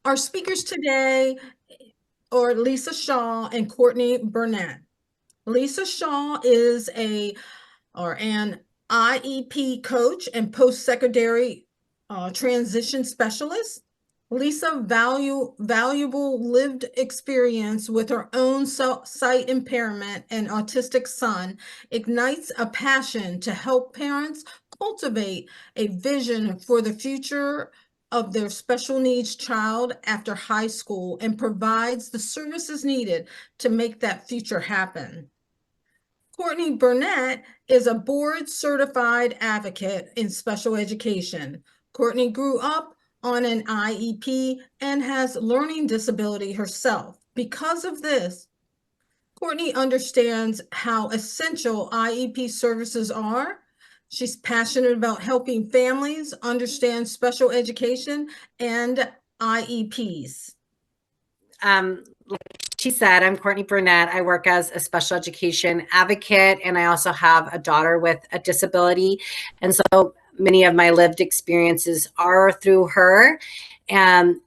Our speakers today are Lisa Shaw and Courtney Burnett. Lisa Shaw is an IEP coach and post-secondary transition specialist. Lisa valuable lived experience with her own sight impairment and autistic son ignites a passion to help parents cultivate a vision for the future of their special needs child after high school and provides the services needed to make that future happen. Courtney Burnett is a board certified advocate in special education. Courtney grew up on an IEP and has learning disability herself. Because of this, Courtney understands how essential IEP services are. She's passionate about helping families understand special education and IEPs. Like she said, I'm Courtney Burnett. I work as a special education advocate, and I also have a daughter with a disability. And so many of my lived experiences are through her and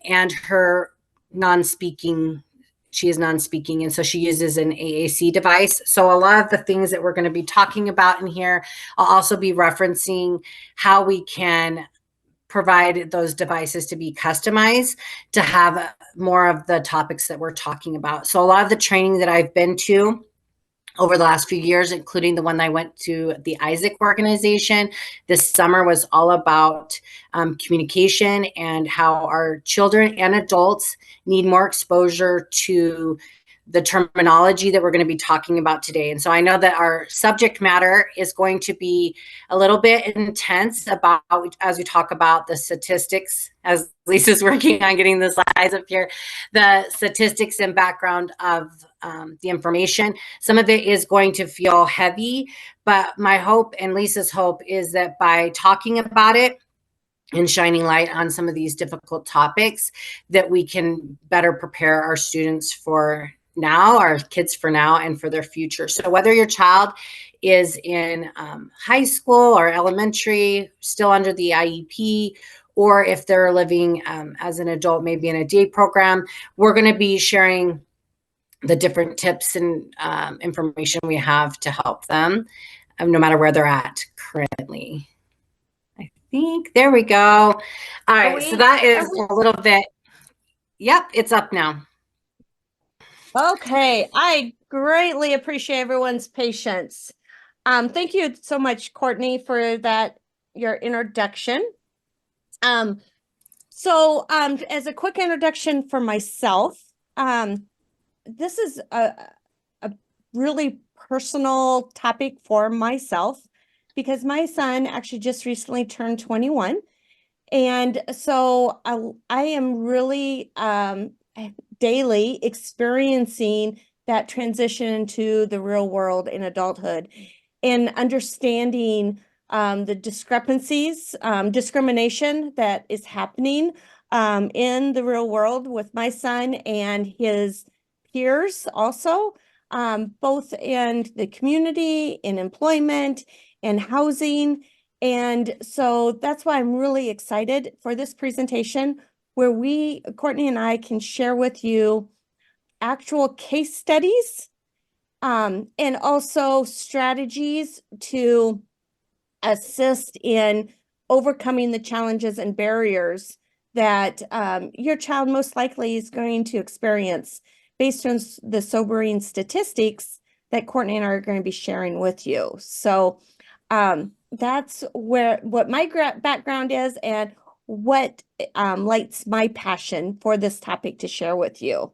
her non-speaking. She is non-speaking, and so she uses an AAC device. So a lot of the things that we're going to be talking about in here, I'll also be referencing how we can provide those devices to be customized to have more of the topics that we're talking about. So a lot of the training that I've been to over the last few years, including the one I went to the Isaac organization this summer, was all about communication and how our children and adults need more exposure to the terminology that we're going to be talking about today. And so I know that our subject matter is going to be a little bit intense about as we talk about the statistics, as Lisa's working on getting the slides up here, the statistics and background of the information. Some of it is going to feel heavy, but my hope and Lisa's hope is that by talking about it and shining light on some of these difficult topics, that we can better prepare our students for now, our kids for now, and for their future. So whether your child is in high school or elementary, still under the IEP, or if they're living as an adult, maybe in a day program, we're going to be sharing the different tips and information we have to help them, no matter where they're at currently. I think, there we go. All right, so that is a little bit, yep, it's up now. Okay, I greatly appreciate everyone's patience. Thank you so much, Courtney, for that, your introduction. So as a quick introduction for myself, this is a really personal topic for myself because my son actually just recently turned 21. And so I am really daily experiencing that transition to the real world in adulthood and understanding the discrepancies, discrimination that is happening in the real world with my son and his peers also, both in the community, in employment, and housing. And so that's why I'm really excited for this presentation where Courtney and I can share with you actual case studies and also strategies to assist in overcoming the challenges and barriers that your child most likely is going to experience based on the sobering statistics that Courtney and I are going to be sharing with you. So that's what my background is and what lights my passion for this topic to share with you.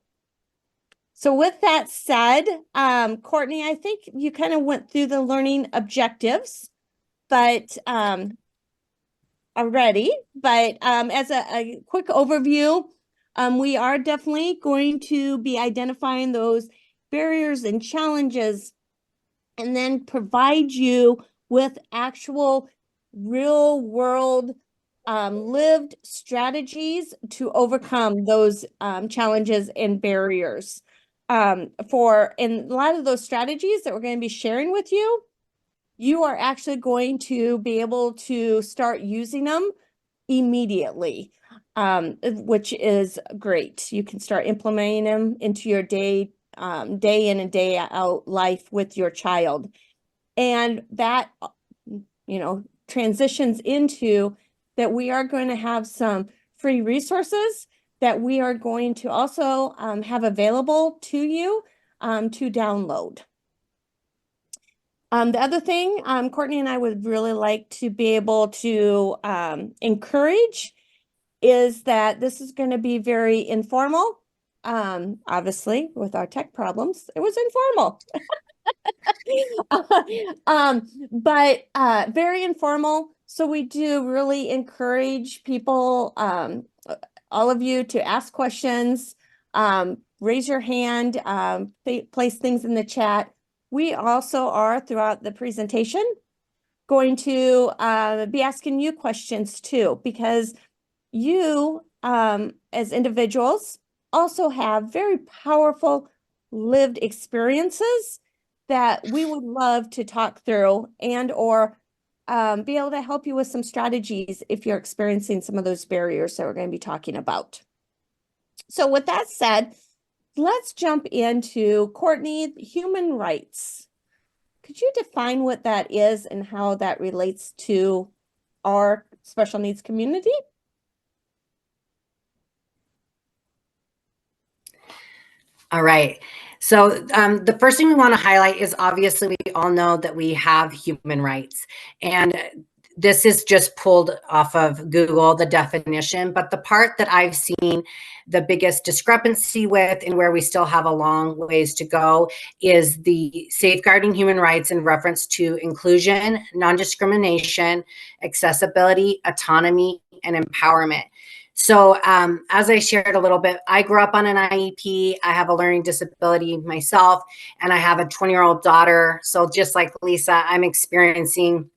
So with that said, Courtney, I think you kind of went through the learning objectives, but already. But as a quick overview, we are definitely going to be identifying those barriers and challenges and then provide you with actual real world lived strategies to overcome those challenges and barriers. And a lot of those strategies that we're going to be sharing with you, you are actually going to be able to start using them immediately. which is great. You can start implementing them into your day in and day out life with your child. And that, transitions into that we are going to have some free resources that we are going to also have available to you to download. The other thing, Courtney and I would really like to be able to encourage is that this is going to be very informal. Obviously, with our tech problems, it was informal. But very informal. So we do really encourage people, all of you, to ask questions, raise your hand, place things in the chat. We also are, throughout the presentation, going to be asking you questions too, because you, as individuals, also have very powerful lived experiences that we would love to talk through and or be able to help you with some strategies if you're experiencing some of those barriers that we're going to be talking about. So with that said, let's jump into Courtney, human rights. Could you define what that is and how that relates to our special needs community? All right. So the first thing we want to highlight is obviously we all know that we have human rights. And this is just pulled off of Google, the definition. But the part that I've seen the biggest discrepancy with and where we still have a long ways to go is the safeguarding human rights in reference to inclusion, non-discrimination, accessibility, autonomy, and empowerment. So as I shared a little bit, I grew up on an IEP. I have a learning disability myself, and I have a 20-year-old daughter. So just like Lisa, I'm experiencing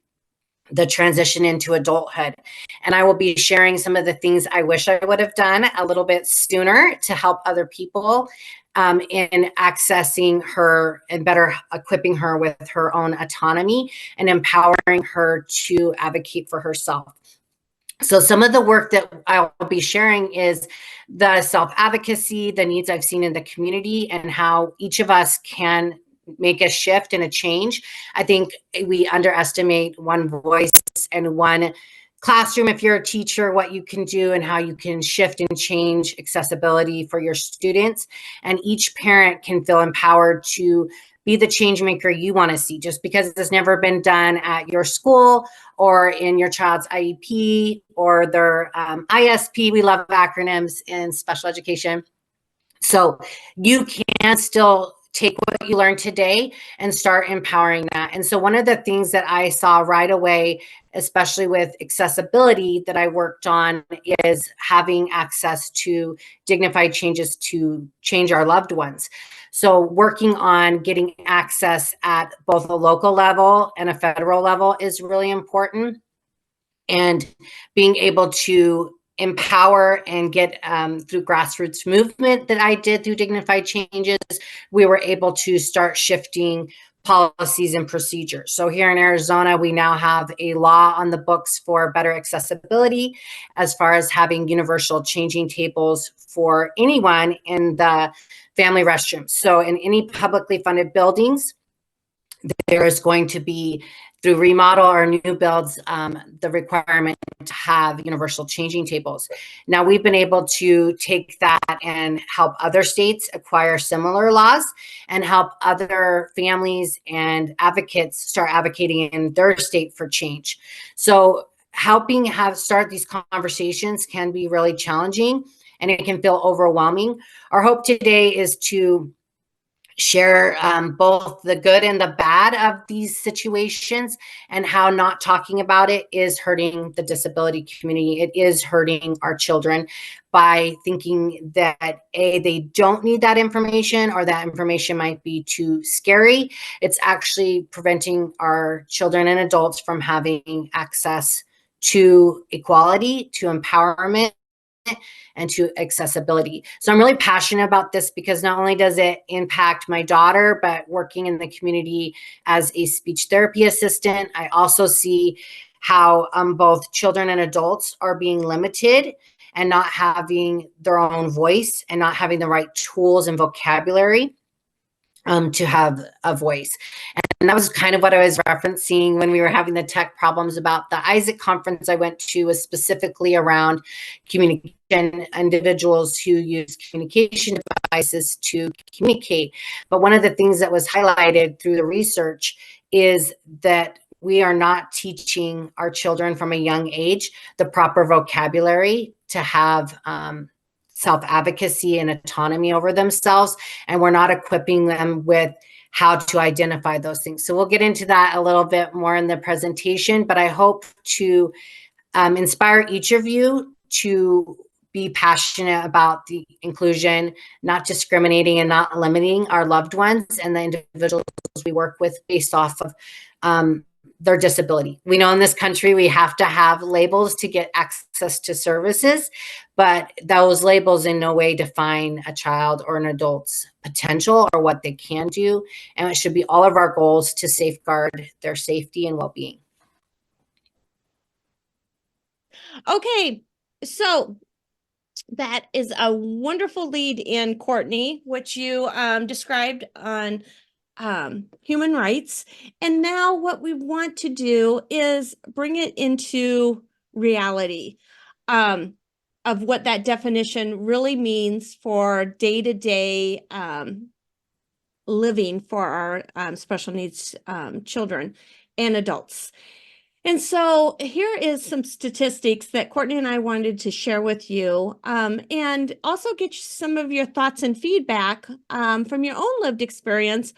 the transition into adulthood. And I will be sharing some of the things I wish I would have done a little bit sooner to help other people in accessing her and better equipping her with her own autonomy and empowering her to advocate for herself. So some of the work that I'll be sharing is the self-advocacy, the needs I've seen in the community, and how each of us can make a shift and a change. I think we underestimate one voice and one classroom, if you're a teacher, what you can do and how you can shift and change accessibility for your students. And each parent can feel empowered to be the change maker you want to see. Just because it's never been done at your school or in your child's IEP or their ISP, we love acronyms in special education. So you can still take what you learned today and start empowering that. And so one of the things that I saw right away, especially with accessibility that I worked on, is having access to dignified changes to change our loved ones. So working on getting access at both a local level and a federal level is really important. And being able to empower and get through grassroots movement that I did through dignified changes, we were able to start shifting policies and procedures. So here in Arizona, we now have a law on the books for better accessibility as far as having universal changing tables for anyone in the family restrooms. So in any publicly funded buildings, there is going to be, through remodel or new builds, the requirement to have universal changing tables. Now, we've been able to take that and help other states acquire similar laws and help other families and advocates start advocating in their state for change. So helping start these conversations can be really challenging and it can feel overwhelming. Our hope today is to share both the good and the bad of these situations and how not talking about it is hurting the disability community. It is hurting our children by thinking that they don't need that information or that information might be too scary. It's actually preventing our children and adults from having access to equality, to empowerment, and to accessibility. So I'm really passionate about this because not only does it impact my daughter, but working in the community as a speech therapy assistant, I also see how both children and adults are being limited and not having their own voice and not having the right tools and vocabulary to have a voice. And that was kind of what I was referencing when we were having the tech problems about the Isaac conference I went to, was specifically around communication, individuals who use communication devices to communicate. But one of the things that was highlighted through the research is that we are not teaching our children from a young age the proper vocabulary to have self-advocacy and autonomy over themselves, and we're not equipping them with how to identify those things. So we'll get into that a little bit more in the presentation, but I hope to inspire each of you to be passionate about the inclusion, not discriminating and not limiting our loved ones and the individuals we work with based off of their disability. We know in this country we have to have labels to get access to services, but those labels in no way define a child or an adult's potential or what they can do. And it should be all of our goals to safeguard their safety and well-being. Okay, so that is a wonderful lead in, Courtney, which you described on human rights. And now what we want to do is bring it into reality of what that definition really means for day-to-day living for our special needs children and adults. And so here is some statistics that Courtney and I wanted to share with you, and also get some of your thoughts and feedback from your own lived experience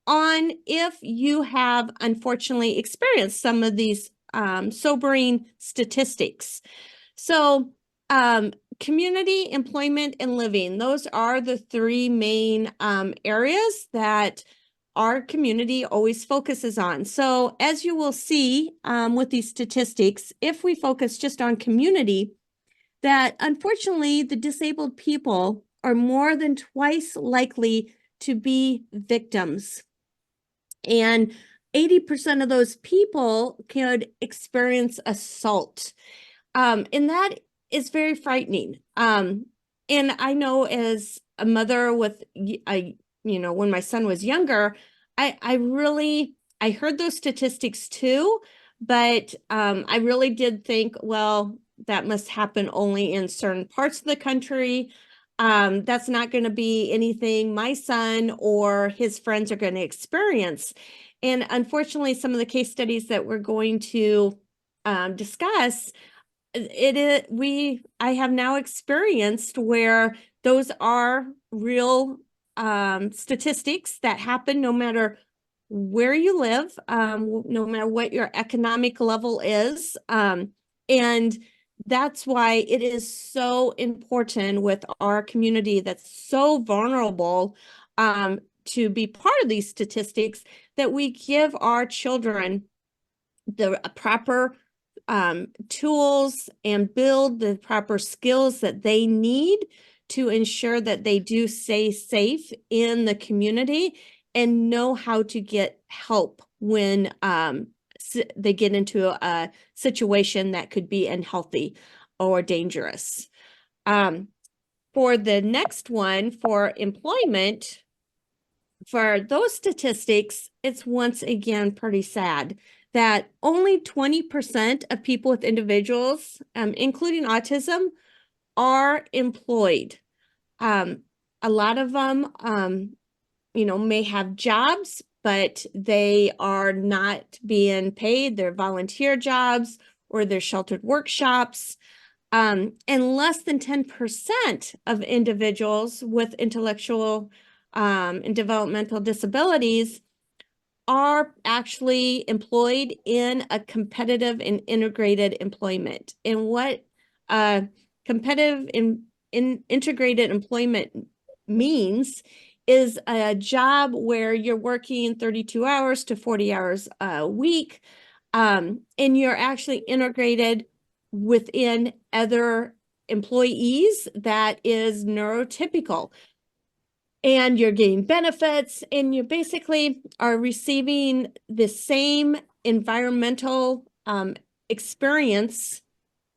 on if you have unfortunately experienced some of these sobering statistics. So community, employment, and living, those are the three main areas that our community always focuses on. So as you will see with these statistics, if we focus just on community, that unfortunately the disabled people are more than twice likely to be victims. And 80% of those people could experience assault. And that is very frightening. And I know as a mother with when my son was younger, I heard those statistics too, but I really did think, well, that must happen only in certain parts of the country. That's not going to be anything my son or his friends are going to experience. And unfortunately, some of the case studies that we're going to discuss, I have now experienced where those are real statistics that happen no matter where you live, no matter what your economic level is. And that's why it is so important with our community that's so vulnerable to be part of these statistics, that we give our children the proper tools and build the proper skills that they need to ensure that they do stay safe in the community and know how to get help when they get into a situation that could be unhealthy or dangerous. For the next one, for employment, for those statistics, it's once again pretty sad that only 20% of people with individuals, including autism, are employed. A lot of them, may have jobs, but they are not being paid. They're volunteer jobs or they're sheltered workshops. And less than 10% of individuals with intellectual and developmental disabilities are actually employed in a competitive and integrated employment. And what competitive and integrated employment means is a job where you're working 32 hours to 40 hours a week, and you're actually integrated within other employees that is neurotypical. And you're getting benefits, and you basically are receiving the same environmental experience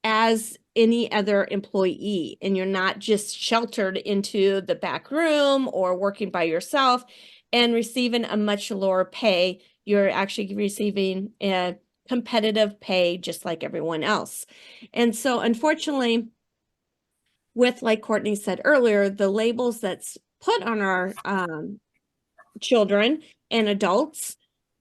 as any other employee, and you're not just sheltered into the back room or working by yourself and receiving a much lower pay. You're actually receiving a competitive pay just like everyone else. And so unfortunately, with, like Courtney said earlier, the labels that's put on our children and adults,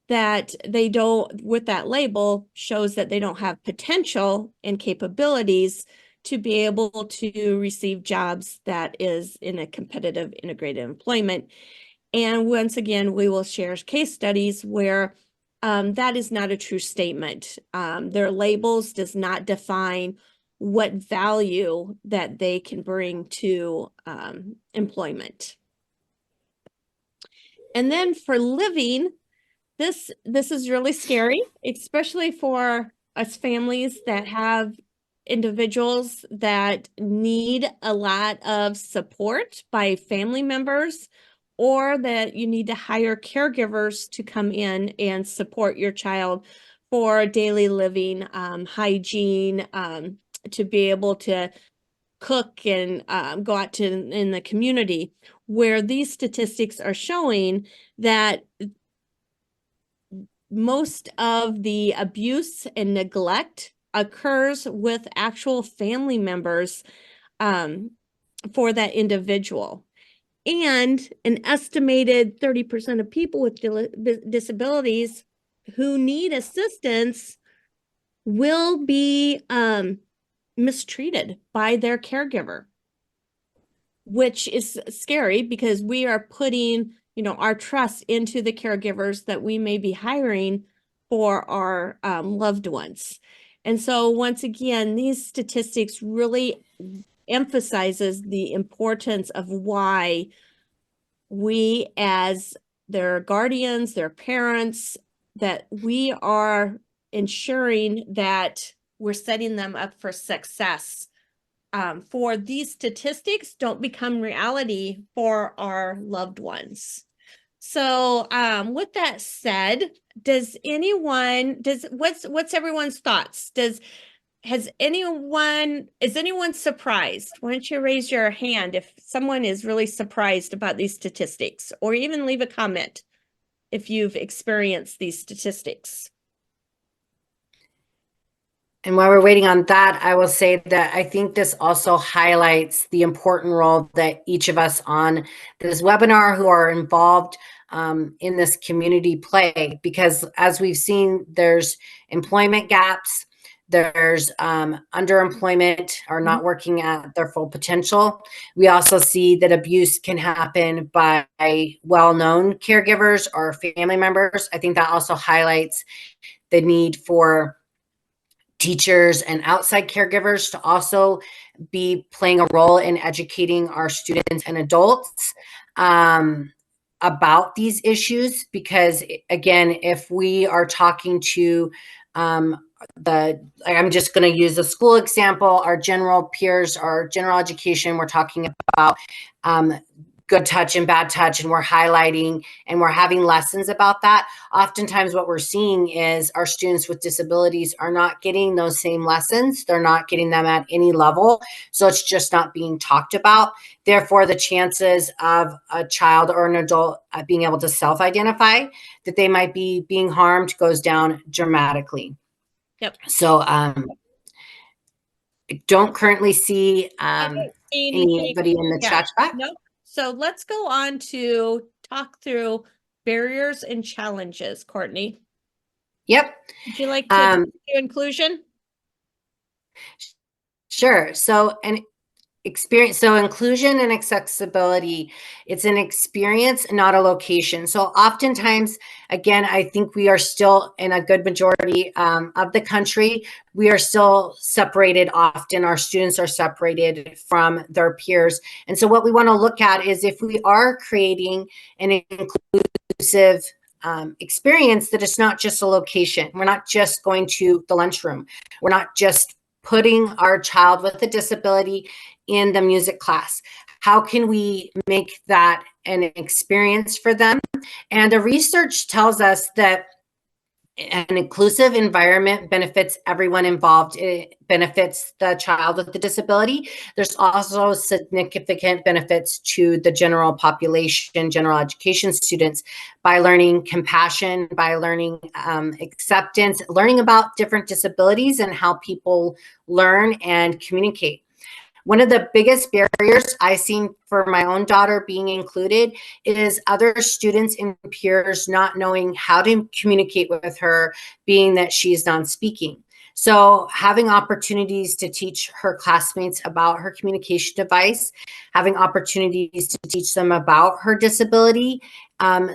that they don't, with that label, shows that they don't have potential and capabilities to be able to receive jobs that is in a competitive integrated employment. And once again, we will share case studies where that is not a true statement. Their labels does not define what value that they can bring to employment. And then for living, this is really scary, especially for us families that have individuals that need a lot of support by family members, or that you need to hire caregivers to come in and support your child for daily living, hygiene, to be able to cook and go out to in the community, where these statistics are showing that most of the abuse and neglect occurs with actual family members for that individual. And an estimated 30% of people with disabilities who need assistance will be mistreated by their caregiver, which is scary because we are putting, our trust into the caregivers that we may be hiring for our loved ones. And so once again, these statistics really emphasizes the importance of why we, as their guardians, their parents, that we are ensuring that we're setting them up for success. For these statistics don't become reality for our loved ones. So with that said, what's everyone's thoughts? Is anyone surprised? Why don't you raise your hand if someone is really surprised about these statistics, or even leave a comment if you've experienced these statistics. And while we're waiting on that, I will say that I think this also highlights the important role that each of us on this webinar who are involved in this community play, because as we've seen, there's employment gaps, there's underemployment or not working at their full potential. We also see that abuse can happen by well-known caregivers or family members. I think that also highlights the need for teachers and outside caregivers to also be playing a role in educating our students and adults about these issues. Because again, if we are talking to I'm just going to use a school example, our general peers, our general education, we're talking about good touch and bad touch, and we're highlighting and we're having lessons about that. Oftentimes what we're seeing is our students with disabilities are not getting those same lessons. They're not getting them at any level. So it's just not being talked about. Therefore, the chances of a child or an adult being able to self-identify that they might be being harmed goes down dramatically. Yep. So don't currently see anybody in the chat box. Nope. So let's go on to talk through barriers and challenges, Courtney. Yep. Would you like to do inclusion? Sure. So inclusion and accessibility, it's an experience, not a location. So oftentimes, again, I think we are still in a good majority of the country, we are still separated. Often our students are separated from their peers. And so what we want to look at is if we are creating an inclusive experience, that it's not just a location. We're not just going to the lunchroom. We're not just putting our child with a disability in the music class. How can we make that an experience for them? And the research tells us that an inclusive environment benefits everyone involved. It benefits the child with the disability. There's also significant benefits to the general population, general education students, by learning compassion, by learning acceptance, learning about different disabilities and how people learn and communicate. One of the biggest barriers I've seen for my own daughter being included is other students and peers not knowing how to communicate with her, being that she's non-speaking. So having opportunities to teach her classmates about her communication device, having opportunities to teach them about her disability.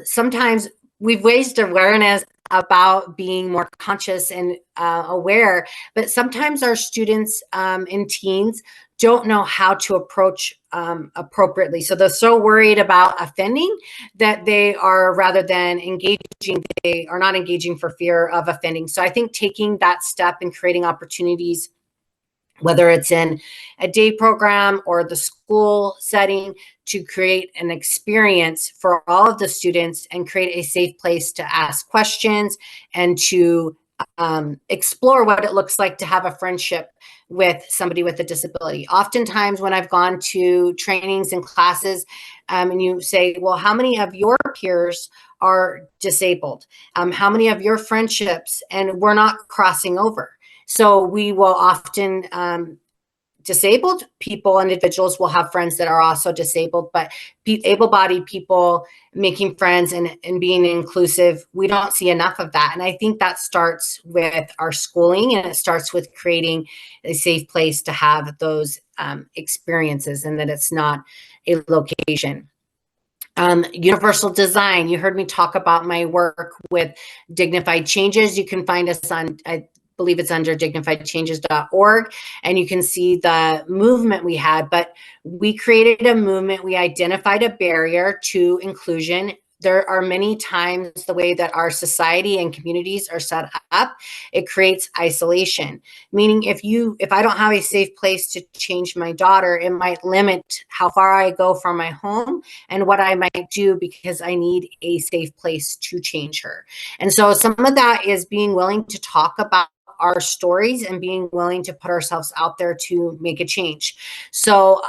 Sometimes we've raised awareness about being more conscious and aware, but sometimes our students and teens don't know how to approach appropriately. So they're so worried about offending that they are, rather than engaging, they are not engaging for fear of offending. So I think taking that step and creating opportunities, whether it's in a day program or the school setting, to create an experience for all of the students and create a safe place to ask questions and to explore what it looks like to have a friendship with somebody with a disability. Oftentimes when I've gone to trainings and classes, and you say, well, how many of your peers are disabled? How many of your friendships? And we're not crossing over. So we will often, disabled people, individuals will have friends that are also disabled, but able-bodied people making friends and being inclusive, we don't see enough of that. And I think that starts with our schooling, and it starts with creating a safe place to have those experiences, and that it's not a location. Universal design. You heard me talk about my work with Dignified Changes. You can find us on, I believe it's under dignifiedchanges.org, and you can see the movement we had. But we created a movement. We identified a barrier to inclusion. There are many times the way that our society and communities are set up, it creates isolation. Meaning if I don't have a safe place to change my daughter, it might limit how far I go from my home and what I might do, because I need a safe place to change her. And so some of that is being willing to talk about our stories and being willing to put ourselves out there to make a change. So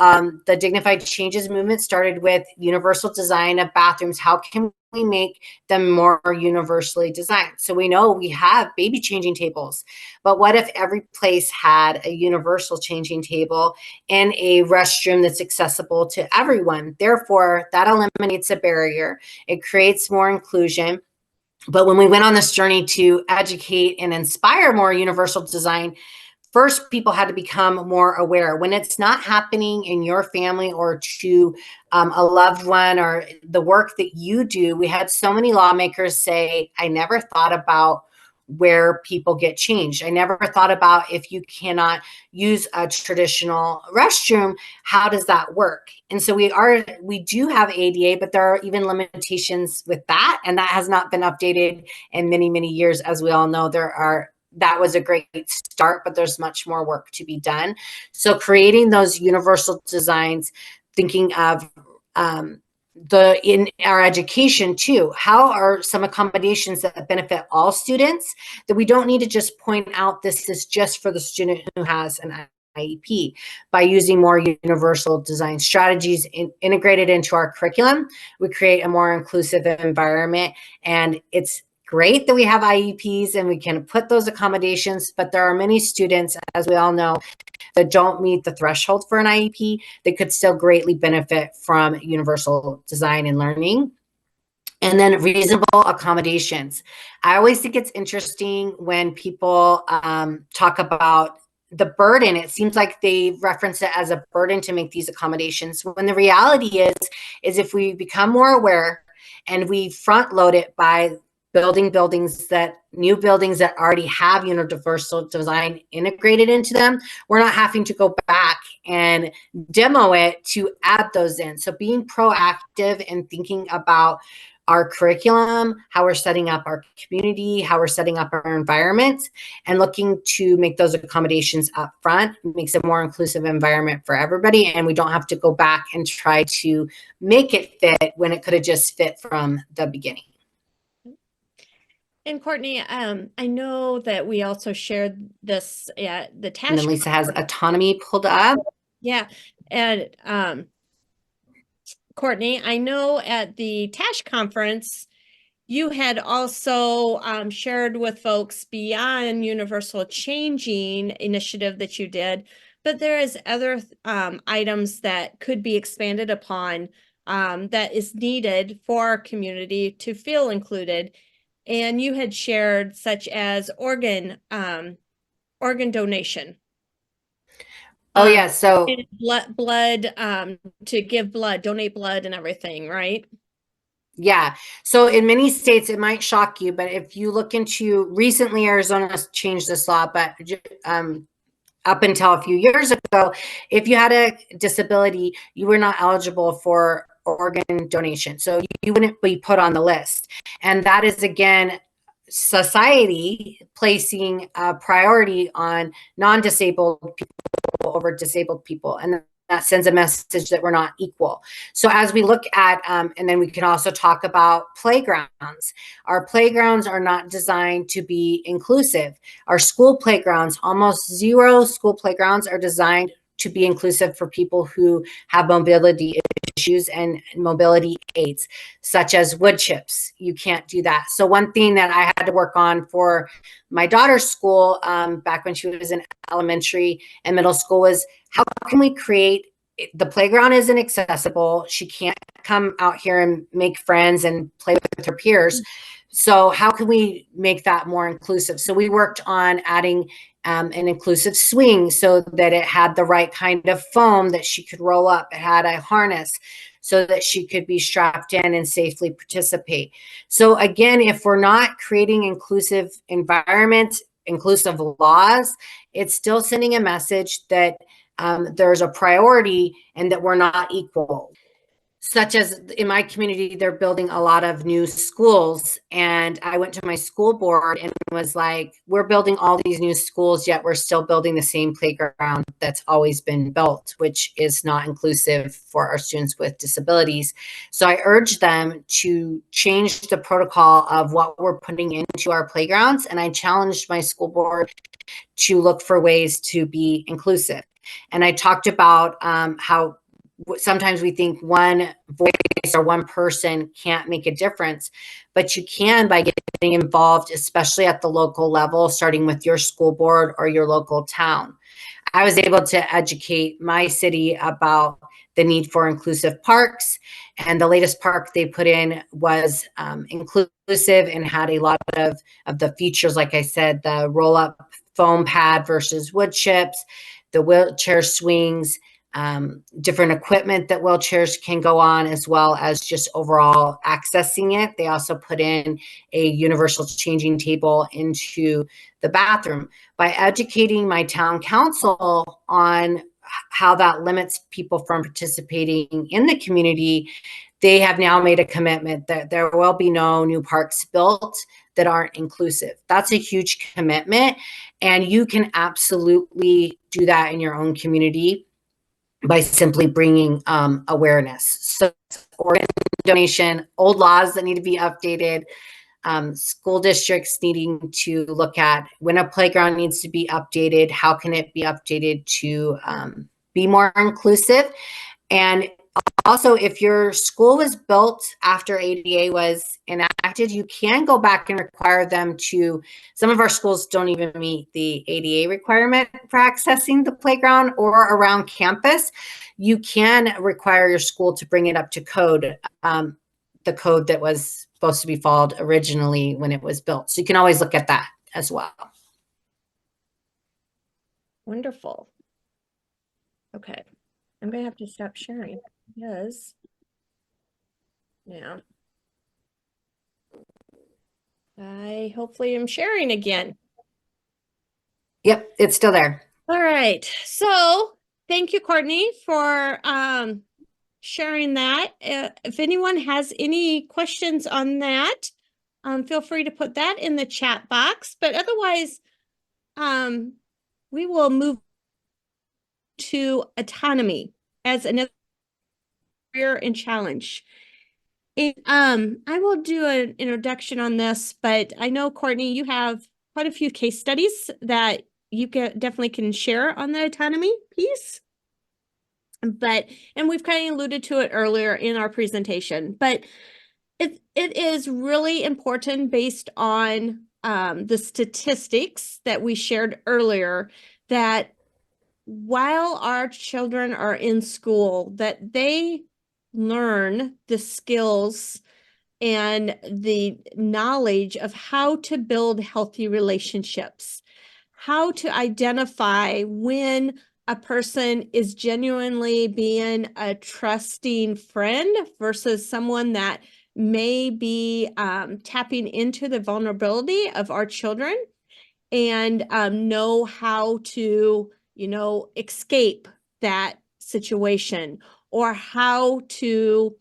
the Dignified Changes movement started with universal design of bathrooms. How can we make them more universally designed? So we know we have baby changing tables, but what if every place had a universal changing table and a restroom that's accessible to everyone? Therefore, that eliminates a barrier. It creates more inclusion. But when we went on this journey to educate and inspire more universal design, first people had to become more aware. When it's not happening in your family or to a loved one or the work that you do, we had so many lawmakers say, I never thought about where people get changed. I never thought about, if you cannot use a traditional restroom, how does that work? And so we do have ADA, but there are even limitations with that. And that has not been updated in many, many years. As we all know, that was a great start, but there's much more work to be done. So creating those universal designs, thinking of in our education too, how are some accommodations that benefit all students, that we don't need to just point out this is just for the student who has an IEP. By using more universal design strategies integrated into our curriculum, we create a more inclusive environment. And it's great that we have IEPs and we can put those accommodations, but there are many students, as we all know, that don't meet the threshold for an IEP that could still greatly benefit from universal design and learning. And then reasonable accommodations. I always think it's interesting when people talk about the burden. It seems like they reference it as a burden to make these accommodations, when the reality is if we become more aware and we front load it by building new buildings that already have universal design integrated into them, we're not having to go back and demo it to add those in. So being proactive and thinking about our curriculum, how we're setting up our community, how we're setting up our environment, and looking to make those accommodations up front makes a more inclusive environment for everybody. And we don't have to go back and try to make it fit when it could have just fit from the beginning. And Courtney, I know that we also shared this at the And Tash. then Lisa has autonomy pulled up. Yeah. And Courtney, I know at the Tash conference, you had also shared with folks beyond Universal Changing initiative that you did, but there is other items that could be expanded upon that is needed for our community to feel included. And you had shared such as organ donation. Oh yeah, so blood to give blood, donate blood and everything, right? yeah. So in many states, it might shock you, but if you look into recently, Arizona changed this law, but up until a few years ago, if you had a disability, you were not eligible for organ donation. So you wouldn't be put on the list. And that is, again, society placing a priority on non-disabled people over disabled people. And that sends a message that we're not equal. So as we look at, and then we can also talk about playgrounds. Our playgrounds are not designed to be inclusive. Our school playgrounds, almost zero school playgrounds are designed to be inclusive for people who have mobility issues and mobility aids, such as wood chips. You can't do that. So one thing that I had to work on for my daughter's school back when she was in elementary and middle school was how can we create, the playground isn't accessible. She can't come out here and make friends and play with her peers. So how can we make that more inclusive? So we worked on adding an inclusive swing so that it had the right kind of foam that she could roll up. It had a harness so that she could be strapped in and safely participate. So again, if we're not creating inclusive environment, inclusive laws, it's still sending a message that there's a priority and that we're not equal. Such as in my community, they're building a lot of new schools. And I went to my school board and was like, we're building all these new schools, yet we're still building the same playground that's always been built, which is not inclusive for our students with disabilities. So I urged them to change the protocol of what we're putting into our playgrounds. And I challenged my school board to look for ways to be inclusive. And I talked about how sometimes we think one voice or one person can't make a difference, but you can by getting involved, especially at the local level, starting with your school board or your local town. I was able to educate my city about the need for inclusive parks. And the latest park they put in was inclusive and had a lot of the features, like I said, the roll-up foam pad versus wood chips, the wheelchair swings, different equipment that wheelchairs can go on, as well as just overall accessing it. They also put in a universal changing table into the bathroom. By educating my town council on how that limits people from participating in the community, they have now made a commitment that there will be no new parks built that aren't inclusive. That's a huge commitment. And you can absolutely do that in your own community by simply bringing awareness. So organ donation, old laws that need to be updated, school districts needing to look at when a playground needs to be updated, how can it be updated to be more inclusive. And also, if your school was built after ADA was enacted, you can go back and require them to, some of our schools don't even meet the ADA requirement for accessing the playground or around campus. You can require your school to bring it up to code, the code that was supposed to be followed originally when it was built. So you can always look at that as well. Wonderful. Okay. I'm going to have to stop sharing. Yes. Yeah. I hopefully am sharing again. Yep, it's still there. All right. So thank you, Courtney, for sharing that. If anyone has any questions on that, feel free to put that in the chat box. But otherwise, we will move to autonomy as another career and challenge. I will do an introduction on this, but I know, Courtney, you have quite a few case studies that you definitely can share on the autonomy piece. And we've kind of alluded to it earlier in our presentation, but it is really important based on the statistics that we shared earlier, that while our children are in school, that they learn the skills and the knowledge of how to build healthy relationships, how to identify when a person is genuinely being a trusting friend versus someone that may be tapping into the vulnerability of our children, and know how to, escape that situation, or how to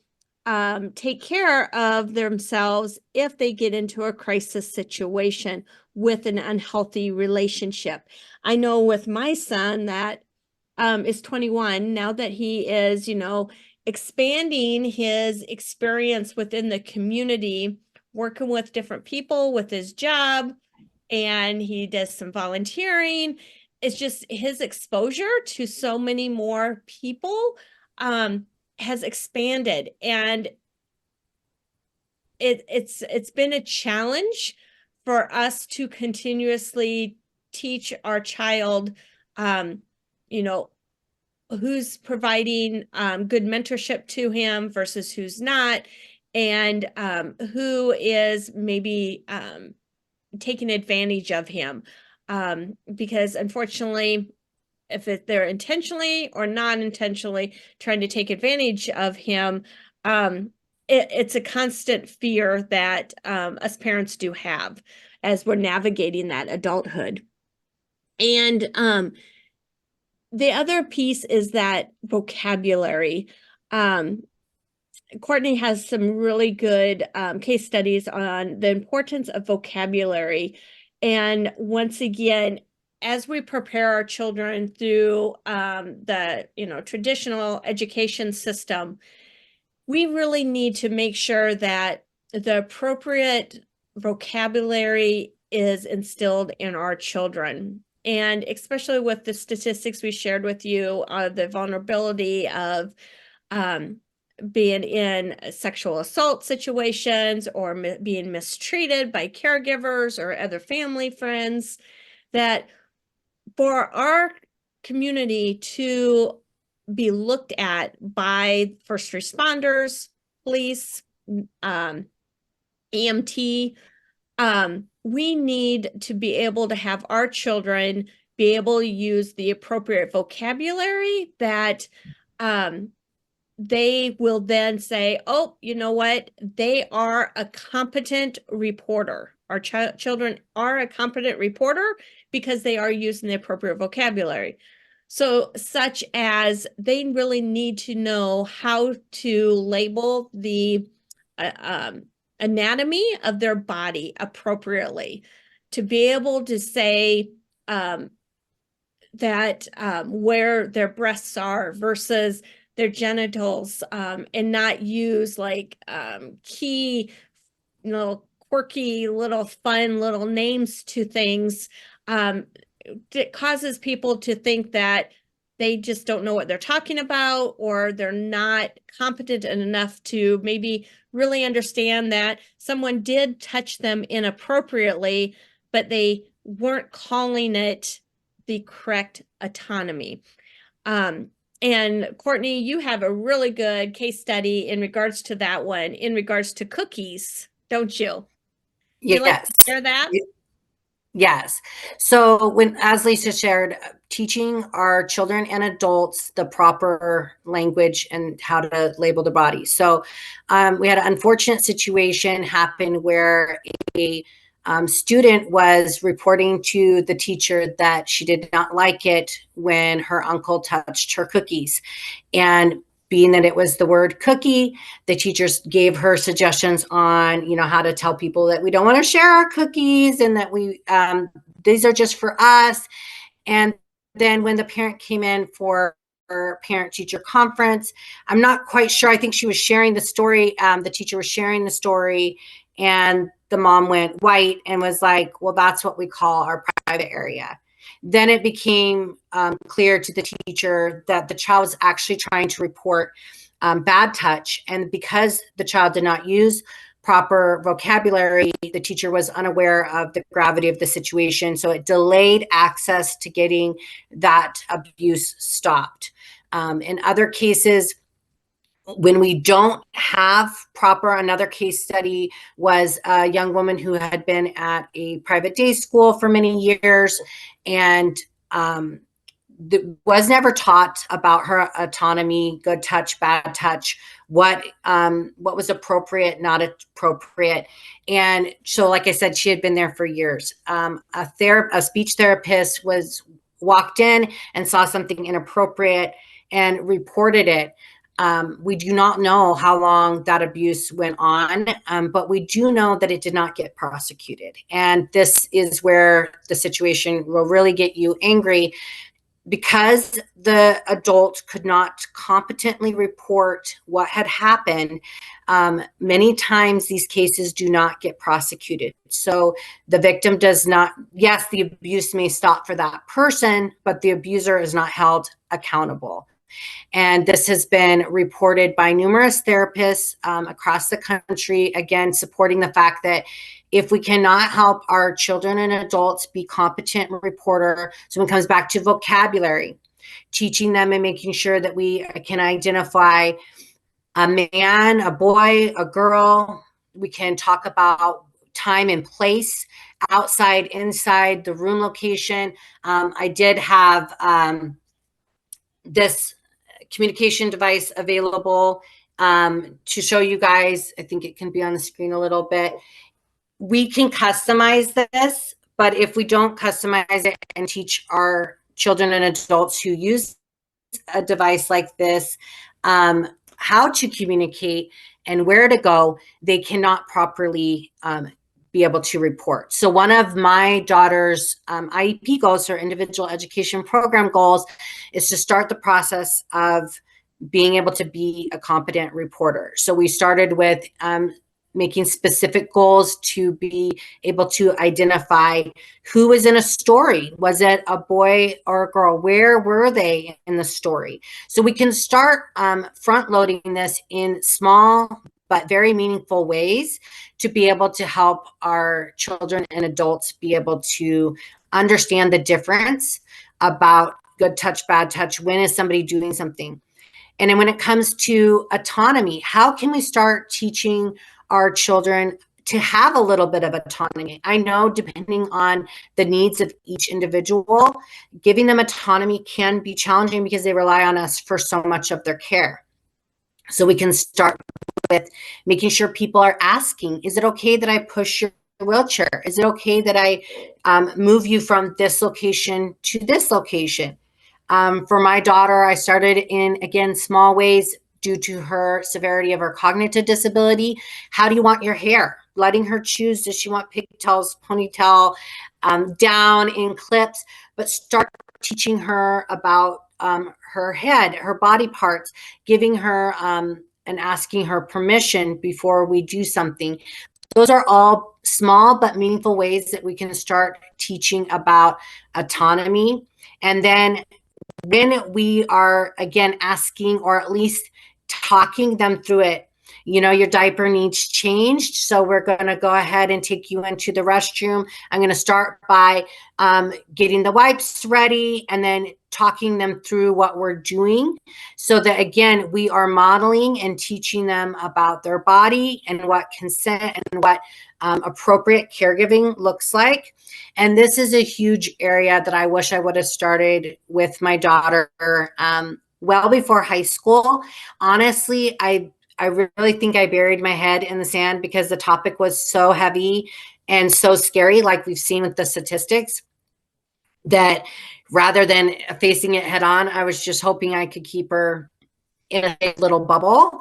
take care of themselves if they get into a crisis situation with an unhealthy relationship. I know with my son that is 21 now, that he is, expanding his experience within the community, working with different people with his job, and he does some volunteering. It's just his exposure to so many more people has expanded, and it's been a challenge for us to continuously teach our child, you know, who's providing good mentorship to him versus who's not, and who is maybe taking advantage of him, because unfortunately, if they're intentionally or non-intentionally trying to take advantage of him, it's a constant fear that us parents do have as we're navigating that adulthood. And the other piece is that vocabulary. Courtney has some really good case studies on the importance of vocabulary. And once again, as we prepare our children through the traditional education system, we really need to make sure that the appropriate vocabulary is instilled in our children. And especially with the statistics we shared with you, the vulnerability of being in sexual assault situations, or being mistreated by caregivers or other family friends, that for our community to be looked at by first responders, police, EMT, we need to be able to have our children be able to use the appropriate vocabulary that they will then say, oh, you know what? They are a competent reporter. Our children are a competent reporter because they are using the appropriate vocabulary. So, such as they really need to know how to label the anatomy of their body appropriately, to be able to say that where their breasts are versus their genitals, and not use like key, quirky little fun little names to things. It causes people to think that they just don't know what they're talking about, or they're not competent enough to maybe really understand that someone did touch them inappropriately, but they weren't calling it the correct autonomy. And Courtney, you have a really good case study in regards to that one, in regards to cookies, don't you? Yes. You like to share that? Yes. So as Lisa shared, teaching our children and adults the proper language and how to label the body. So we had an unfortunate situation happen where a student was reporting to the teacher that she did not like it when her uncle touched her cookies. And being that it was the word cookie, the teachers gave her suggestions on, how to tell people that we don't want to share our cookies, and that these are just for us. And then when the parent came in for parent-teacher conference. I'm not quite sure. I think she was sharing the story. The teacher was sharing the story, and the mom went white and was like, well, that's what we call our private area. Then it became clear to the teacher that the child was actually trying to report bad touch. And because the child did not use proper vocabulary, the teacher was unaware of the gravity of the situation. So it delayed access to getting that abuse stopped. In other cases, when we don't have proper, another case study was a young woman who had been at a private day school for many years, and was never taught about her autonomy, good touch, bad touch, what was appropriate, not appropriate. And so, like I said, she had been there for years. A speech therapist walked in and saw something inappropriate and reported it. We do not know how long that abuse went on, but we do know that it did not get prosecuted. And this is where the situation will really get you angry, because the adult could not competently report what had happened. Many times these cases do not get prosecuted. So the victim does not, yes, the abuse may stop for that person, but the abuser is not held accountable. And this has been reported by numerous therapists across the country, again, supporting the fact that if we cannot help our children and adults be competent reporter, so when it comes back to vocabulary, teaching them and making sure that we can identify a man, a boy, a girl. We can talk about time and place, outside, inside, the room location. I did have this communication device available to show you guys. I think it can be on the screen a little bit. We can customize this, but if we don't customize it and teach our children and adults who use a device like this how to communicate and where to go, they cannot properly be able to report. So one of my daughter's IEP goals, her individual education program goals, is to start the process of being able to be a competent reporter. So we started with making specific goals to be able to identify who was in a story. Was it a boy or a girl? Where were they in the story? So we can start front loading this in small but very meaningful ways to be able to help our children and adults be able to understand the difference about good touch, bad touch. When is somebody doing something? And then when it comes to autonomy, how can we start teaching our children to have a little bit of autonomy? I know, depending on the needs of each individual, giving them autonomy can be challenging because they rely on us for so much of their care. So we can start with making sure people are asking, is it okay that I push your wheelchair? Is it okay that I move you from this location to this location? For my daughter, I started in, again, small ways due to her severity of her cognitive disability. How do you want your hair? Letting her choose. Does she want pigtails, ponytail, down in clips? But start teaching her about her head, her body parts, giving her and asking her permission before we do something. Those are all small but meaningful ways that we can start teaching about autonomy. And then when we are, again, asking or at least talking them through it, you know, your diaper needs changed, so we're going to go ahead and take you into the restroom. I'm going to start by getting the wipes ready and then talking them through what we're doing, so that, again, we are modeling and teaching them about their body and what consent and what appropriate caregiving looks like. And this is a huge area that I wish I would have started with my daughter well before high school. Honestly, I really think I buried my head in the sand because the topic was so heavy and so scary, like we've seen with the statistics, that rather than facing it head on, I was just hoping I could keep her in a little bubble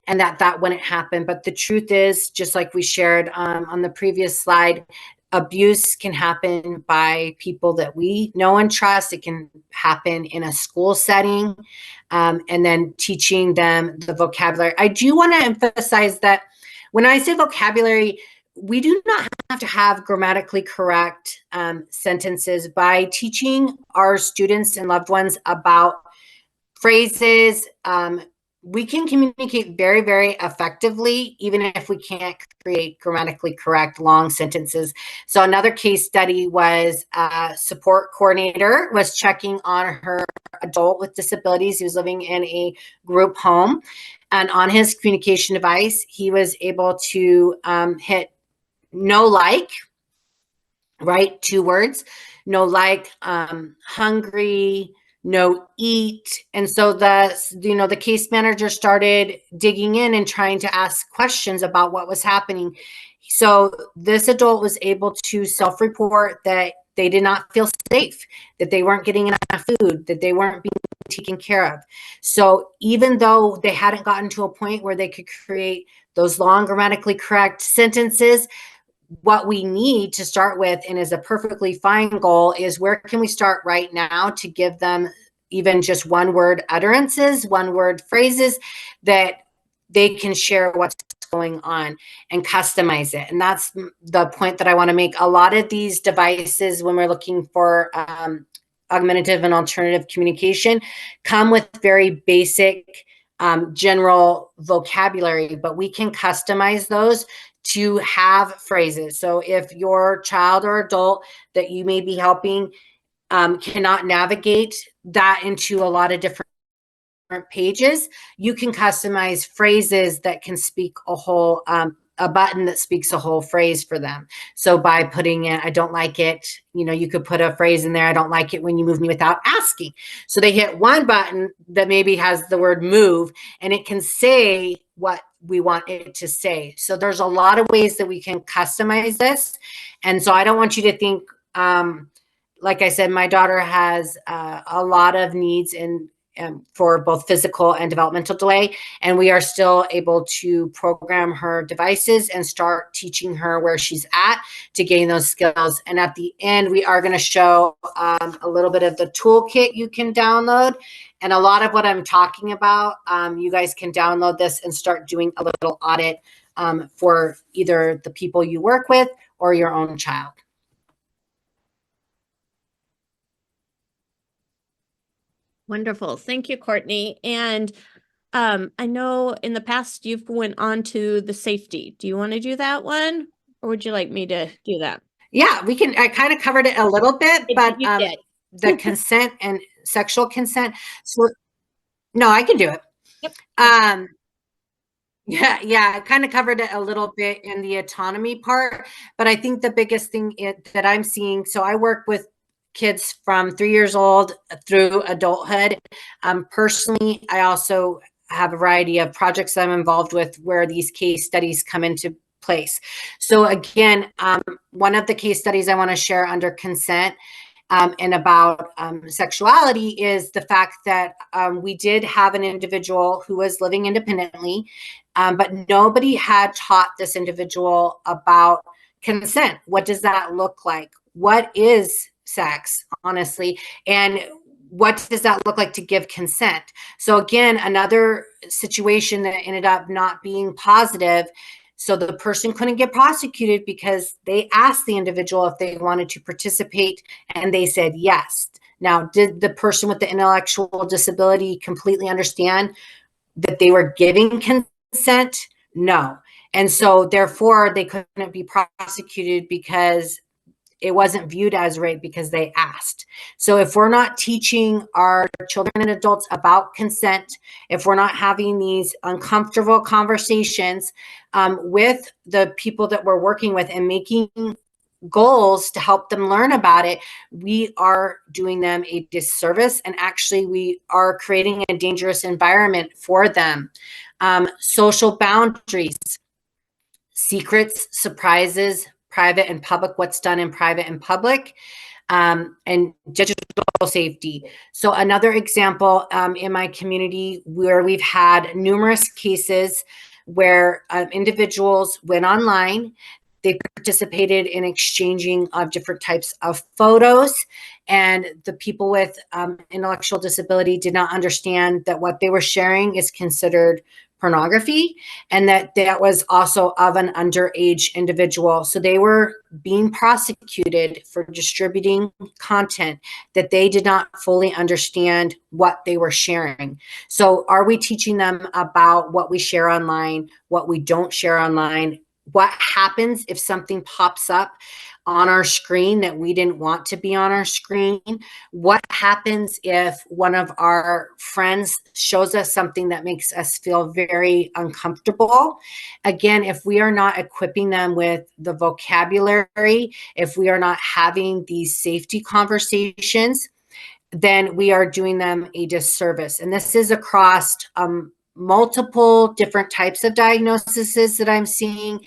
and that wouldn't happen. But the truth is, just like we shared on the previous slide, abuse can happen by people that we know and trust. It can happen in a school setting, and then teaching them the vocabulary. I do want to emphasize that when I say vocabulary, we do not have to have grammatically correct sentences. By teaching our students and loved ones about phrases, we can communicate very, very effectively, even if we can't create grammatically correct long sentences. So another case study was a support coordinator was checking on her adult with disabilities. He was living in a group home. And on his communication device, he was able to hit no like, right? 2 words, no like, hungry, no eat. And so the case manager started digging in and trying to ask questions about what was happening. So this adult was able to self-report that they did not feel safe, that they weren't getting enough food, that they weren't being taken care of. So even though they hadn't gotten to a point where they could create those long grammatically correct sentences, what we need to start with, and is a perfectly fine goal, is where can we start right now to give them even just one word utterances, one word phrases that they can share what's going on and customize it. And that's the point that I want to make. A lot of these devices, when we're looking for augmentative and alternative communication, come with very basic general vocabulary, but we can customize those to have phrases. So if your child or adult that you may be helping cannot navigate that into a lot of different pages, you can customize phrases that can speak a whole, a button that speaks a whole phrase for them. So by putting in, I don't like it, you could put a phrase in there, I don't like it when you move me without asking. So they hit one button that maybe has the word move, and it can say what we want it to say. So there's a lot of ways that we can customize this. And so I don't want you to think, like I said, my daughter has a lot of needs for both physical and developmental delay, and we are still able to program her devices and start teaching her where she's at to gain those skills. And at the end, we are going to show a little bit of the toolkit you can download, and a lot of what I'm talking about, you guys can download this and start doing a little audit for either the people you work with or your own child. Wonderful. Thank you, Courtney. And I know in the past you've went on to the safety. Do you want to do that one, or would you like me to do that? Yeah, we can. I kind of covered it a little bit, but You did. the consent and sexual consent. So no, I can do it. Yep. Yeah, I kind of covered it a little bit in the autonomy part, but I think the biggest thing that I'm seeing, so I work with kids from 3 years old through adulthood. Personally, I also have a variety of projects that I'm involved with where these case studies come into place. So again, one of the case studies I want to share under consent and about sexuality is the fact that we did have an individual who was living independently, but nobody had taught this individual about consent. What does that look like? What is sex, honestly? And what does that look like to give consent? So again, another situation that ended up not being positive. So the person couldn't get prosecuted because they asked the individual if they wanted to participate, and they said yes. Now, did the person with the intellectual disability completely understand that they were giving consent? No. And so therefore they couldn't be prosecuted because it wasn't viewed as rape because they asked. So if we're not teaching our children and adults about consent, if we're not having these uncomfortable conversations with the people that we're working with and making goals to help them learn about it, we are doing them a disservice, and actually we are creating a dangerous environment for them. Social boundaries, secrets, surprises, private and public, what's done in private and public, and digital safety. So another example in my community where we've had numerous cases where individuals went online, They participated in exchanging of different types of photos, and the people with intellectual disability did not understand that what they were sharing is considered pornography, and that was also of an underage individual. So they were being prosecuted for distributing content that they did not fully understand what they were sharing. So are we teaching them about what we share online, what we don't share online, what happens if something pops up on our screen that we didn't want to be on our screen? What happens if one of our friends shows us something that makes us feel very uncomfortable? Again, if we are not equipping them with the vocabulary, if we are not having these safety conversations, then we are doing them a disservice. And this is across multiple different types of diagnoses that I'm seeing.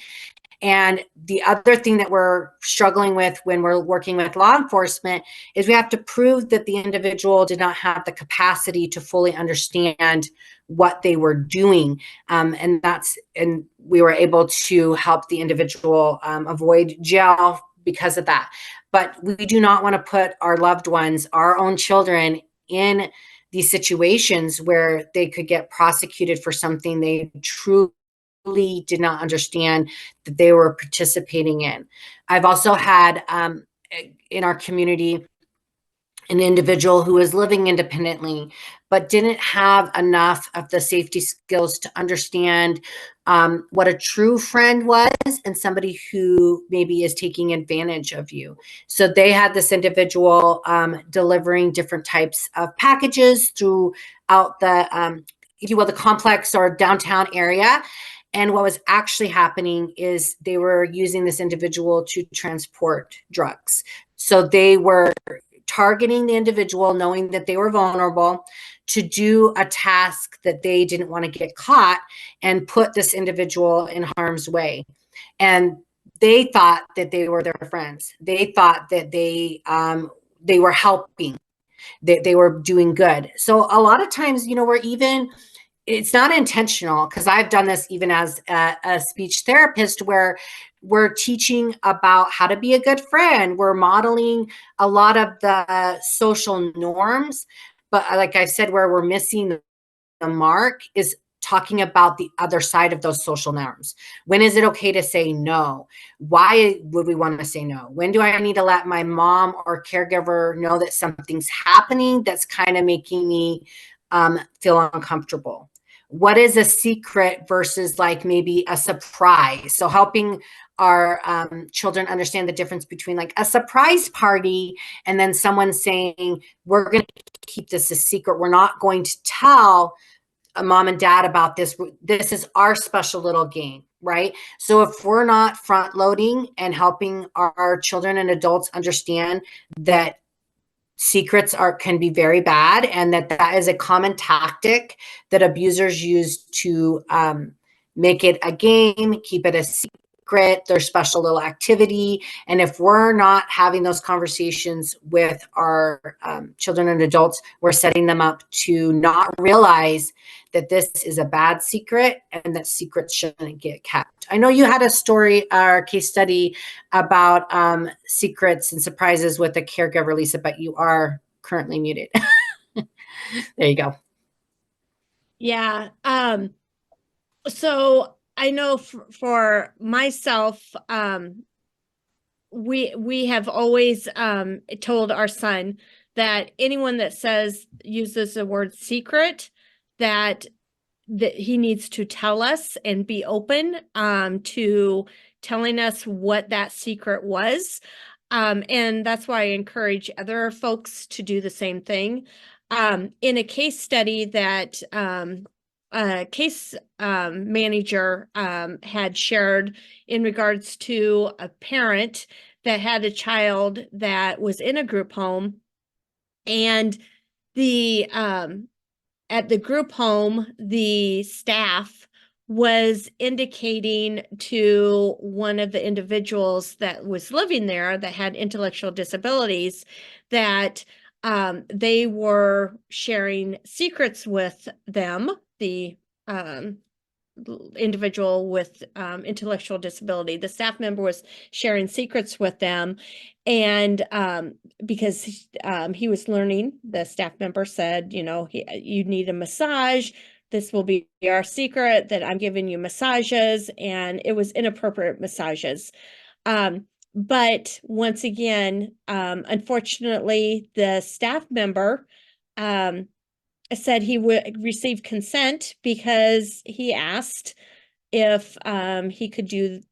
And the other thing that we're struggling with when we're working with law enforcement is we have to prove that the individual did not have the capacity to fully understand what they were doing. And we were able to help the individual avoid jail because of that. But we do not want to put our loved ones, our own children, in these situations where they could get prosecuted for something they truly did not understand that they were participating in. I've also had in our community an individual who was living independently but didn't have enough of the safety skills to understand what a true friend was and somebody who maybe is taking advantage of you. So they had this individual delivering different types of packages throughout the, if you will, the complex or downtown area. And what was actually happening is they were using this individual to transport drugs. So they were targeting the individual, knowing that they were vulnerable, to do a task that they didn't want to get caught and put this individual in harm's way. And they thought that they were their friends. They thought that they were helping, that they were doing good. So a lot of times, it's not intentional, because I've done this even as a speech therapist, where we're teaching about how to be a good friend. We're modeling a lot of the social norms. But like I said, where we're missing the mark is talking about the other side of those social norms. When is it okay to say no? Why would we want to say no? When do I need to let my mom or caregiver know that something's happening that's kind of making me feel uncomfortable? What is a secret versus like maybe a surprise? So helping our children understand the difference between like a surprise party and then someone saying, we're going to keep this a secret. We're not going to tell a mom and dad about this. This is our special little game, right? So if we're not front loading and helping our children and adults understand that secrets can be very bad, and that is a common tactic that abusers use to make it a game, keep it a secret, their special little activity. And if we're not having those conversations with our children and adults, we're setting them up to not realize that this is a bad secret and that secrets shouldn't get kept. I know you had a story or case study about secrets and surprises with a caregiver, Lisa, but you are currently muted. There you go. Yeah. So I know for myself, we have always told our son that anyone that uses the word secret, that he needs to tell us and be open to telling us what that secret was. And that's why I encourage other folks to do the same thing. In a case study that a case manager had shared in regards to a parent that had a child that was in a group home, and the at the group home, the staff was indicating to one of the individuals that was living there that had intellectual disabilities that they were sharing secrets with them, the individual with intellectual disability. The staff member was sharing secrets with them, and because he was learning, the staff member said, you know, you need a massage. This will be our secret, that I'm giving you massages, and it was inappropriate massages. But once again, unfortunately, the staff member said he would receive consent because he asked if he could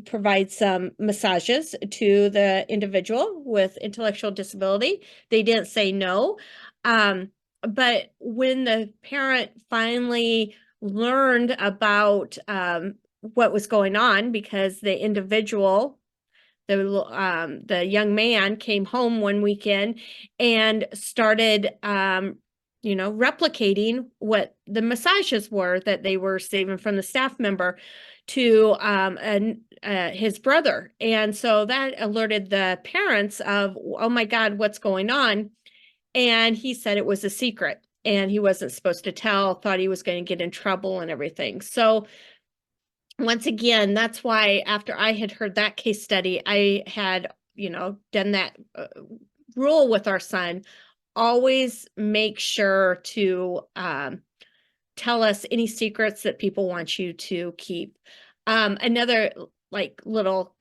provide some massages to the individual with intellectual disability. They didn't say no. But when the parent finally learned about what was going on, because the individual, the young man, came home one weekend and started you know, replicating what the massages were that they were receiving from the staff member to his brother. And so that alerted the parents of, oh my God, what's going on? And he said it was a secret and he wasn't supposed to tell, thought he was going to get in trouble and everything. So once again, that's why after I had heard that case study, I had, you know, done that rule with our son. Always make sure to tell us any secrets that people want you to keep. Another like little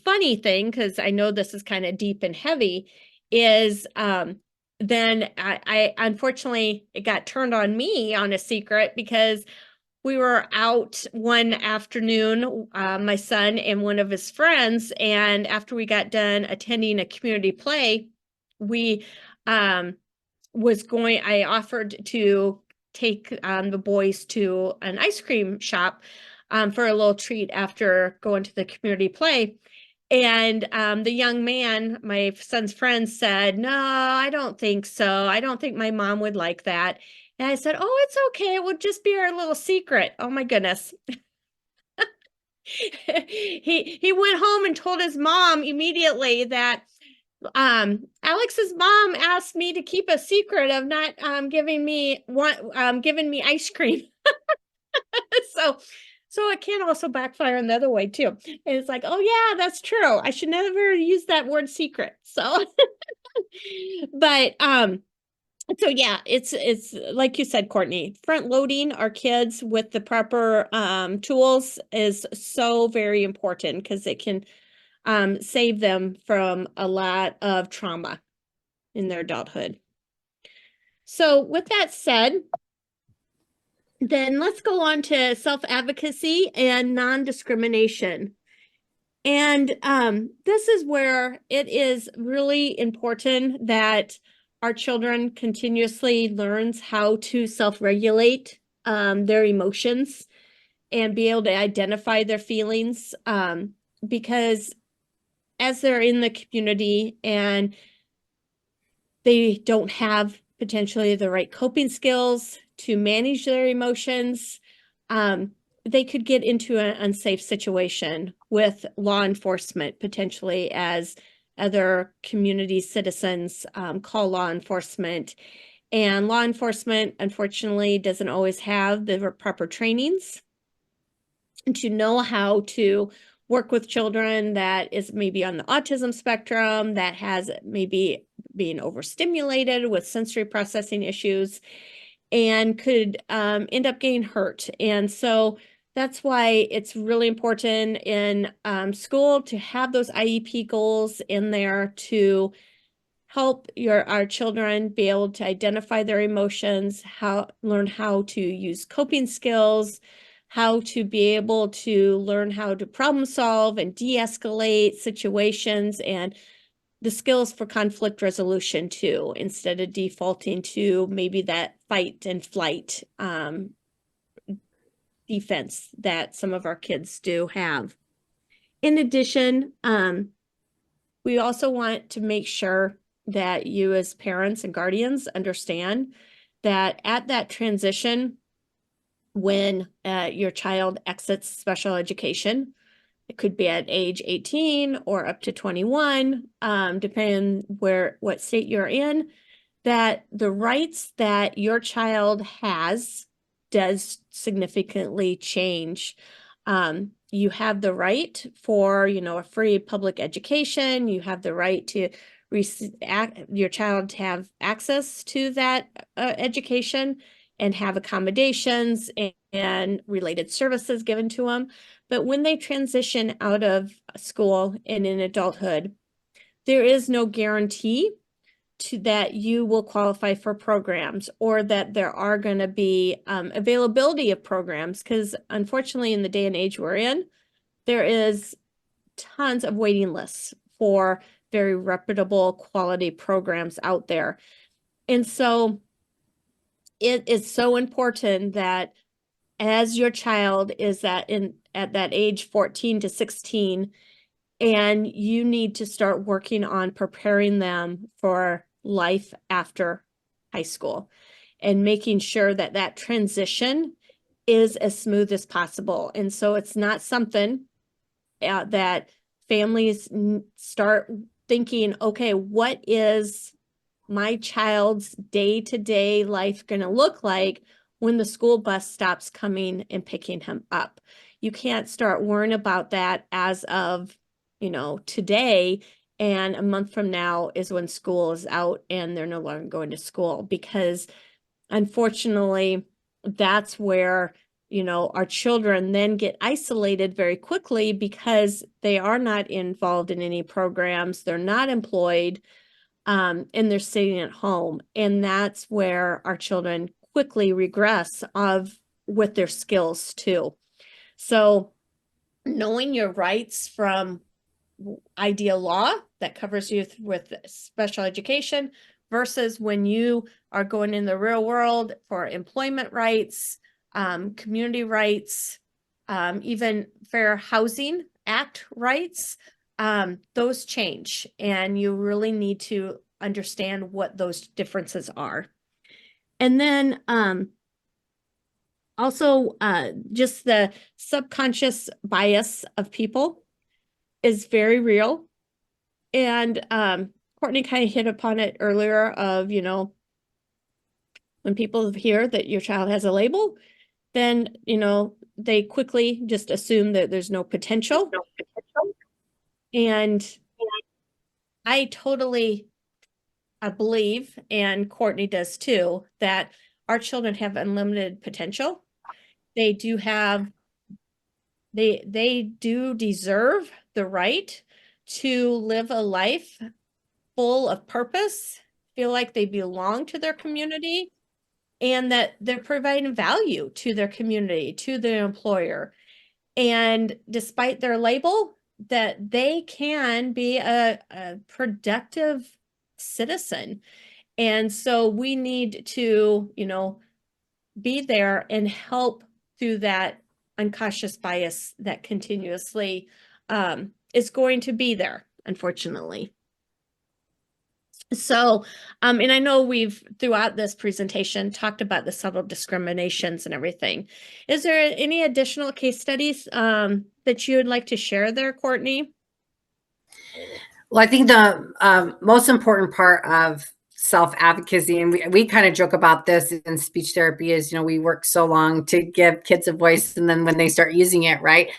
funny thing, because I know this is kind of deep and heavy, is then I unfortunately, it got turned on me on a secret, because we were out one afternoon, my son and one of his friends, and after we got done attending a community play, we I offered to take the boys to an ice cream shop for a little treat after going to the community play. And the young man, my son's friend, said, no, I don't think so. I don't think my mom would like that. And I said, oh, it's okay. It would just be our little secret. Oh my goodness. He went home and told his mom immediately that Alex's mom asked me to keep a secret of not giving me ice cream. So it can also backfire in the other way too. And it's like, oh yeah, that's true. I should never use that word secret. So but so yeah, it's like you said, Courtney, front loading our kids with the proper tools is so very important, because it can save them from a lot of trauma in their adulthood. So with that said, then let's go on to self-advocacy and non-discrimination. And this is where it is really important that our children continuously learns how to self-regulate their emotions and be able to identify their feelings, because as they're in the community and they don't have potentially the right coping skills to manage their emotions, they could get into an unsafe situation with law enforcement, potentially, as other community citizens call law enforcement. And law enforcement, unfortunately, doesn't always have the proper trainings to know how to work with children that is maybe on the autism spectrum, that has maybe being overstimulated with sensory processing issues, and could end up getting hurt. And so that's why it's really important in school to have those IEP goals in there to help our children be able to identify their emotions, learn how to use coping skills, how to be able to learn how to problem solve and de-escalate situations, and the skills for conflict resolution too, instead of defaulting to maybe that fight and flight defense that some of our kids do have. In addition, we also want to make sure that you as parents and guardians understand that at that transition, when your child exits special education, it could be at age 18 or up to 21, depending what state you're in, that the rights that your child has does significantly change. You have the right for, a free public education. You have the right to your child to have access to that education and have accommodations and related services given to them. But when they transition out of school and in adulthood, there is no guarantee that you will qualify for programs or that there are going to be availability of programs, because unfortunately in the day and age we're in, there is tons of waiting lists for very reputable quality programs out there. And so it is so important that as your child is at that age 14 to 16, and you need to start working on preparing them for life after high school and making sure that that transition is as smooth as possible. And so it's not something that families start thinking, okay, what is my child's day-to-day life going to look like when the school bus stops coming and picking him up? You can't start worrying about that as of, today, and a month from now is when school is out and they're no longer going to school, because unfortunately, that's where, our children then get isolated very quickly because they are not involved in any programs, they're not employed, and they're sitting at home. And that's where our children quickly regress with their skills too. So knowing your rights from ideal law that covers you with special education versus when you are going in the real world for employment rights, community rights, even Fair Housing Act rights, those change, and you really need to understand what those differences are. And then also just the subconscious bias of people is very real. And Courtney kind of hit upon it earlier of, when people hear that your child has a label, then, they quickly just assume that there's no potential. And I totally believe, and Courtney does too, that our children have unlimited potential. They do deserve the right to live a life full of purpose, feel like they belong to their community, and that they're providing value to their community, to their employer. And despite their label, that they can be a productive citizen. And so we need to, be there and help through that unconscious bias that continuously is going to be there, unfortunately. So, and I know we've throughout this presentation talked about the subtle discriminations and everything. Is there any additional case studies that you would like to share there, Courtney? Well, I think the most important part of self-advocacy, and we kind of joke about this in speech therapy, is, we work so long to give kids a voice, and then when they start using it, right,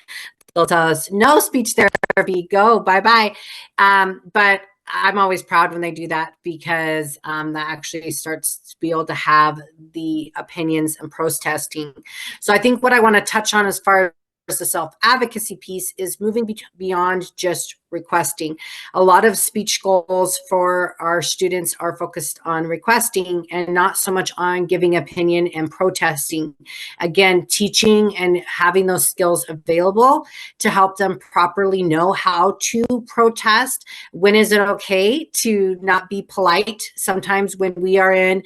they'll tell us, no speech therapy, go, bye-bye. But I'm always proud when they do that, because that actually starts to be able to have the opinions and protesting. So I think what I want to touch on as far as the self-advocacy piece is moving beyond just requesting. A lot of speech goals for our students are focused on requesting and not so much on giving opinion and protesting. Again, teaching and having those skills available to help them properly know how to protest. When is it okay to not be polite? Sometimes when we are in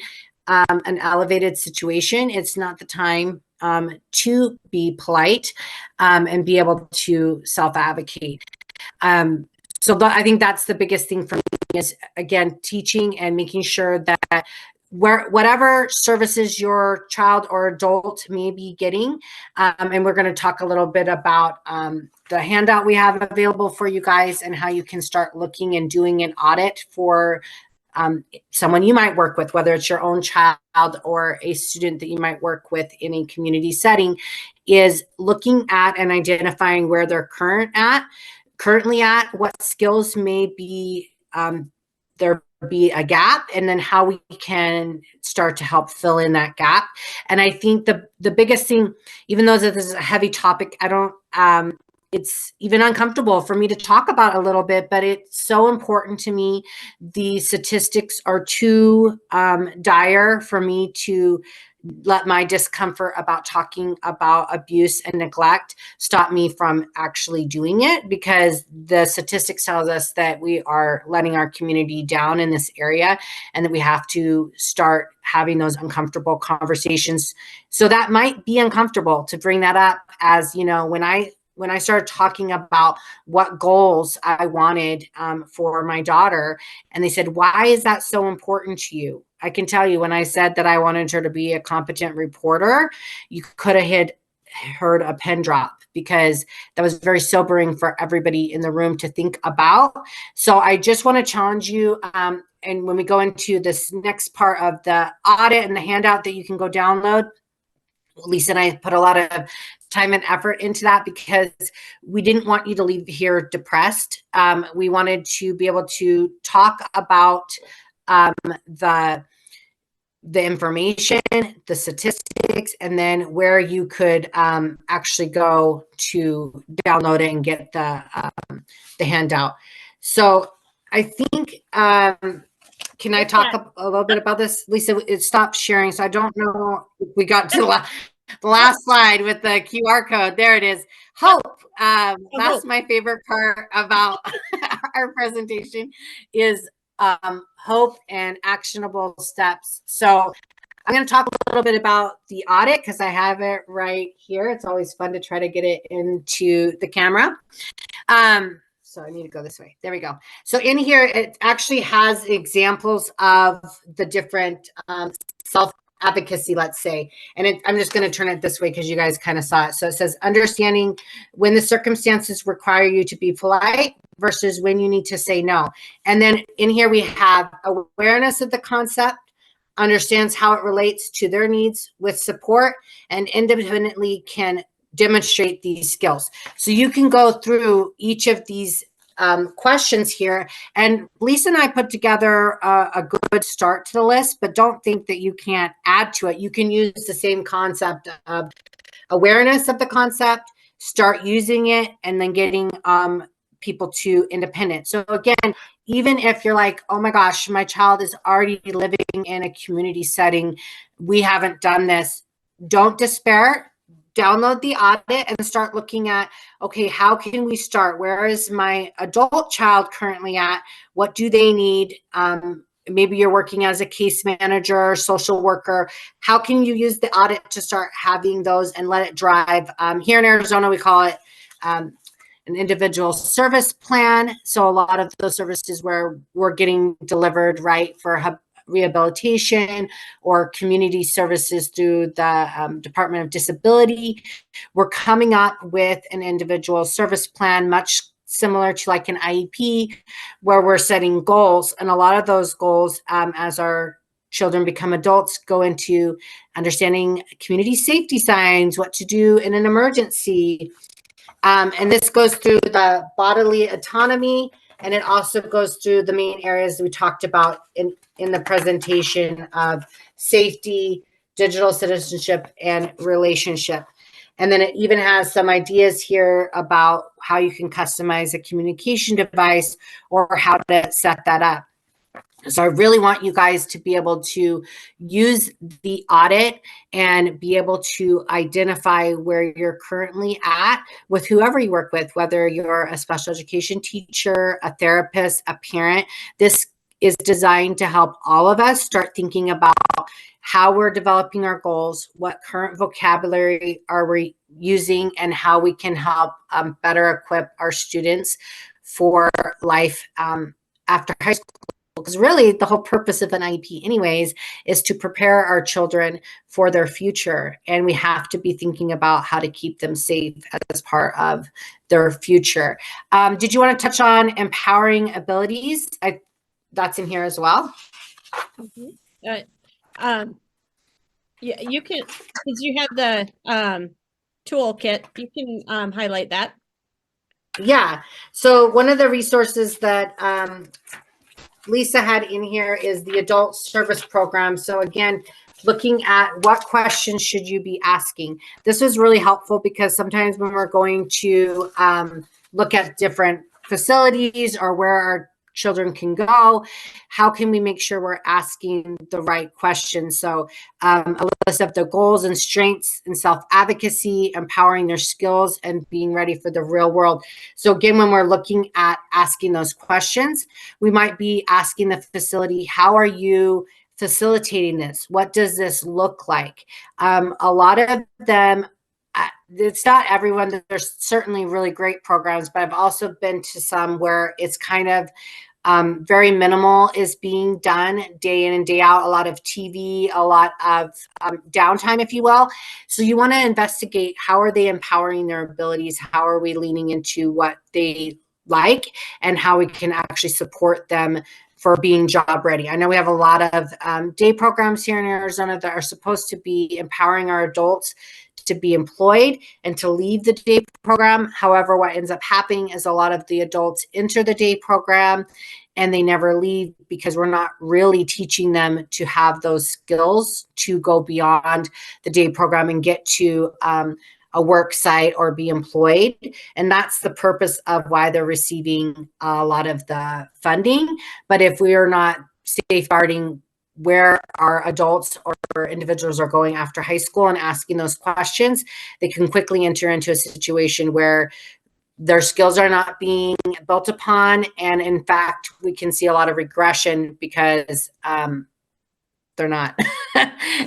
an elevated situation, it's not the time to be polite and be able to self-advocate. So I think that's the biggest thing for me is, again, teaching and making sure that whatever services your child or adult may be getting, and we're going to talk a little bit about the handout we have available for you guys and how you can start looking and doing an audit for someone you might work with, whether it's your own child or a student that you might work with in a community setting, is looking at and identifying where they're currently at, what skills may be there be a gap, and then how we can start to help fill in that gap. And I think the biggest thing, even though this is a heavy topic, it's even uncomfortable for me to talk about a little bit, but it's so important to me. The statistics are too dire for me to let my discomfort about talking about abuse and neglect stop me from actually doing it, because the statistics tells us that we are letting our community down in this area, and that we have to start having those uncomfortable conversations. So that might be uncomfortable to bring that up, as you know, when I started talking about what goals I wanted for my daughter, and they said, "Why is that so important to you?" I can tell you, when I said that I wanted her to be a competent reporter, you could have heard a pen drop, because that was very sobering for everybody in the room to think about. So I just want to challenge you. And when we go into this next part of the audit and the handout that you can go download, Lisa and I put a lot of time and effort into that, because we didn't want you to leave here depressed. We wanted to be able to talk about the information, the statistics, and then where you could actually go to download it and get the handout. So I think, can I talk a little bit about this? Lisa, it stopped sharing, so I don't know if we got to the last slide with the QR code. There it is. Hope. That's my favorite part about our presentation, is hope and actionable steps. So I'm going to talk a little bit about the audit, because I have it right here. It's always fun to try to get it into the camera. So I need to go this way. There we go. So in here, it actually has examples of the different self-advocacy, let's say. And I'm just going to turn it this way because you guys kind of saw it. So it says, understanding when the circumstances require you to be polite versus when you need to say no. And then in here we have awareness of the concept, understands how it relates to their needs with support, and independently can demonstrate these skills. So you can go through each of these questions here, and Lisa and I put together a good start to the list, but don't think that you can't add to it. You can use the same concept of awareness of the concept, start using it, and then getting people to independent. So again, even if you're like, oh my gosh, my child is already living in a community setting, we haven't done this, don't despair. Download the audit and start looking at, okay, how can we start? Where is my adult child currently at? What do they need? Maybe you're working as a case manager or social worker. How can you use the audit to start having those and let it drive? Here in Arizona, we call it an individual service plan. So a lot of those services where we're getting delivered, right, for rehabilitation or community services through the Department of Disability, we're coming up with an individual service plan, much similar to like an IEP, where we're setting goals. And a lot of those goals, as our children become adults, go into understanding community safety signs, what to do in an emergency. And this goes through the bodily autonomy, and it also goes through the main areas we talked about in the presentation of safety, digital citizenship, and relationship. And then it even has some ideas here about how you can customize a communication device or how to set that up. So I really want you guys to be able to use the audit and be able to identify where you're currently at with whoever you work with, whether you're a special education teacher, a therapist, a parent. This is designed to help all of us start thinking about how we're developing our goals, what current vocabulary are we using, and how we can help better equip our students for life after high school. Because really the whole purpose of an IEP anyways is to prepare our children for their future. And we have to be thinking about how to keep them safe as part of their future. Did you want to touch on empowering abilities? that's in here as well. Yeah, you can, because you have the toolkit, you can highlight that. Yeah. So one of the resources that Lisa had in here is the adult service program. So again, looking at what questions should you be asking. This was really helpful because sometimes when we're going to look at different facilities or where our children can go, how can we make sure we're asking the right questions? So a list of the goals and strengths and self-advocacy, empowering their skills, and being ready for the real world. So again, when we're looking at asking those questions, we might be asking the facility, how are you facilitating this? What does this look like? A lot of them, it's not everyone. There's certainly really great programs, but I've also been to some where it's kind of very minimal is being done day in and day out, a lot of TV, a lot of downtime, if you will. So you want to investigate, how are they empowering their abilities? How are we leaning into what they like, and how we can actually support them for being job ready. I know we have a lot of day programs here in Arizona that are supposed to be empowering our adults to be employed and to leave the day program. However, what ends up happening is a lot of the adults enter the day program and they never leave because we're not really teaching them to have those skills to go beyond the day program and get to a work site or be employed. And that's the purpose of why they're receiving a lot of the funding. But if we are not safeguarding where our adults or individuals are going after high school and asking those questions, they can quickly enter into a situation where their skills are not being built upon. And in fact, we can see a lot of regression because they're not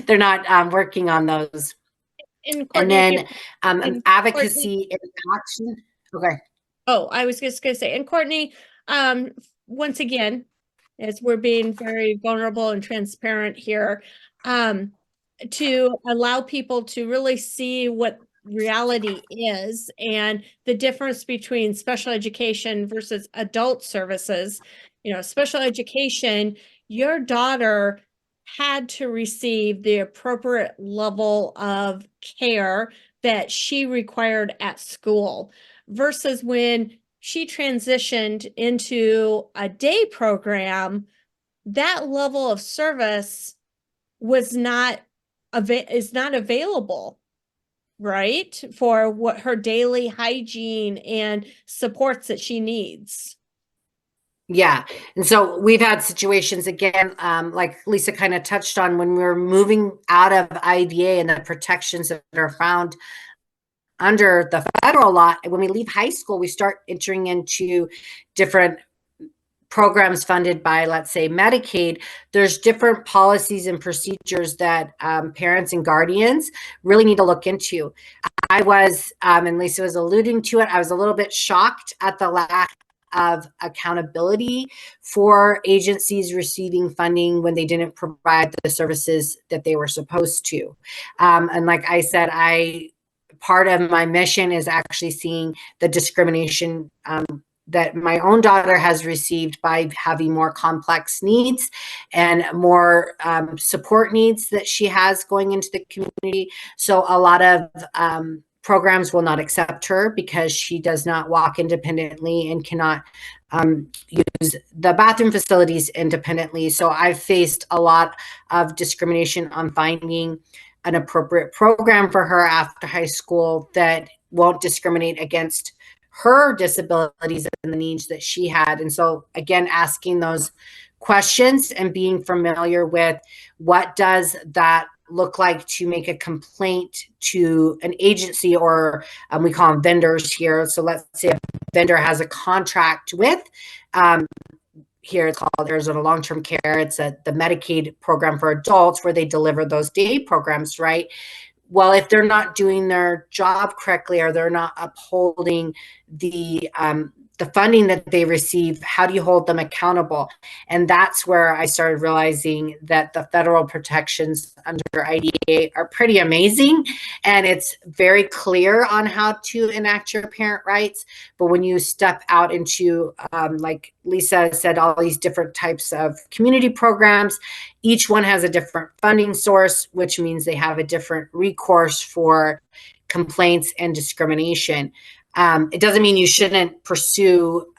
they're not working on those. And And Courtney, then advocacy and action. Okay. oh, I was just going to say, and Courtney, once again, as we're being very vulnerable and transparent here, to allow people to really see what reality is and the difference between special education versus adult services. You know, special education, your daughter had to receive the appropriate level of care that she required at school versus when she transitioned into a day program, that level of service was not is not available, right, for what her daily hygiene and supports that she needs. Yeah. And so we've had situations again, like Lisa kind of touched on, when we're moving out of IDA and the protections that are found under the federal law. When we leave high school, we start entering into different programs funded by, let's say, Medicaid. There's different policies and procedures that parents and guardians really need to look into. I was, and Lisa was alluding to it, I was a little bit shocked at the lack of accountability for agencies receiving funding when they didn't provide the services that they were supposed to. And like I said, part of my mission is actually seeing the discrimination that my own daughter has received by having more complex needs and more support needs that she has going into the community. So a lot of programs will not accept her because she does not walk independently and cannot use the bathroom facilities independently. So I've faced a lot of discrimination on finding an appropriate program for her after high school that won't discriminate against her disabilities and the needs that she had. And so again, asking those questions and being familiar with what does that look like to make a complaint to an agency, or we call them vendors here. So let's say a vendor has a contract with, here it's called Arizona Long-Term Care. It's the Medicaid program for adults where they deliver those day programs, right? Well, if they're not doing their job correctly or they're not upholding the the funding that they receive, how do you hold them accountable? And that's where I started realizing that the federal protections under IDEA are pretty amazing. And it's very clear on how to enact your parent rights. But when you step out into, like Lisa said, all these different types of community programs, each one has a different funding source, which means they have a different recourse for complaints and discrimination. It doesn't mean you shouldn't pursue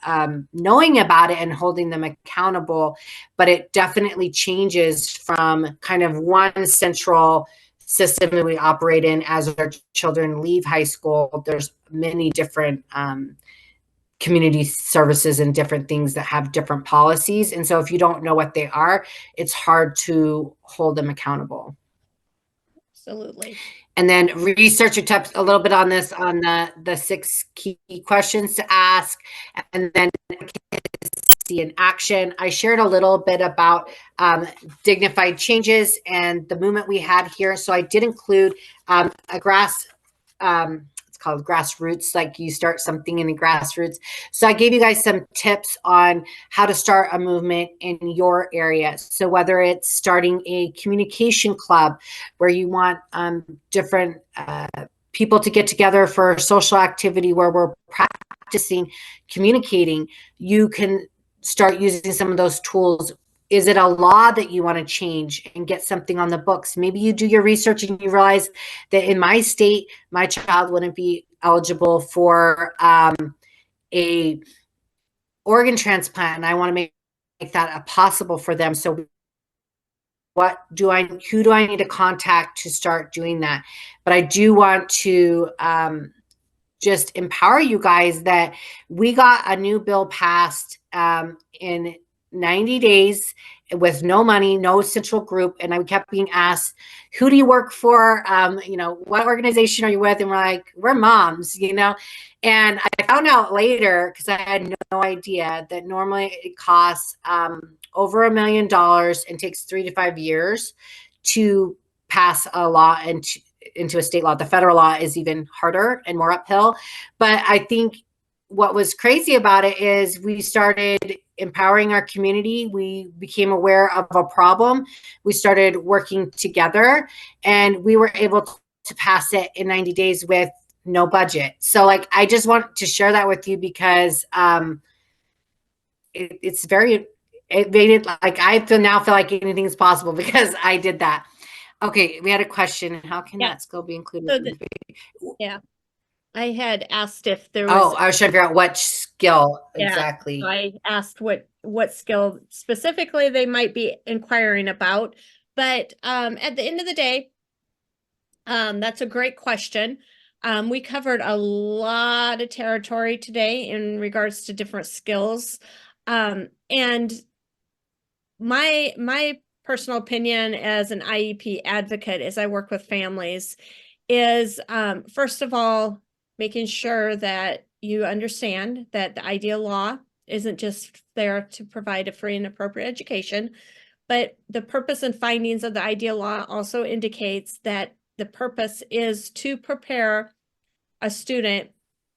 knowing about it and holding them accountable, but it definitely changes from kind of one central system that we operate in as our children leave high school. There's many different community services and different things that have different policies. And so if you don't know what they are, it's hard to hold them accountable. Absolutely. And then researcher touched a little bit on this, on the 6 key questions to ask, and then see in action. I shared a little bit about dignified changes and the movement we had here. So I did include a it's called grassroots, like you start something in the grassroots. So I gave you guys some tips on how to start a movement in your area. So whether it's starting a communication club where you want different people to get together for social activity where we're practicing communicating, you can start using some of those tools. Is it a law that you want to change and get something on the books? Maybe you do your research and you realize that in my state, my child wouldn't be eligible for a organ transplant, and I want to make that possible for them. So who do I need to contact to start doing that? But I do want to just empower you guys that we got a new bill passed in 90 days with no money, no central group. And I kept being asked, who do you work for? What organization are you with? And we're like, we're moms, And I found out later, because I had no idea, that normally it costs over $1 million and takes 3 to 5 years to pass a law into a state law. The federal law is even harder and more uphill. But I think what was crazy about it is we started empowering our community. We became aware of a problem. We started working together, and we were able to pass it in 90 days with no budget. So I just want to share that with you because it made it like I now feel like anything is possible because I did that. Okay, we had a question. How can that skill be included? Yeah. I had asked if there was. Oh, I was trying to figure out what skill exactly. So I asked what skill specifically they might be inquiring about. But at the end of the day, that's a great question. We covered a lot of territory today in regards to different skills. And my personal opinion as an IEP advocate as I work with families is, first of all, making sure that you understand that the IDEA law isn't just there to provide a free and appropriate education, but the purpose and findings of the IDEA law also indicates that the purpose is to prepare a student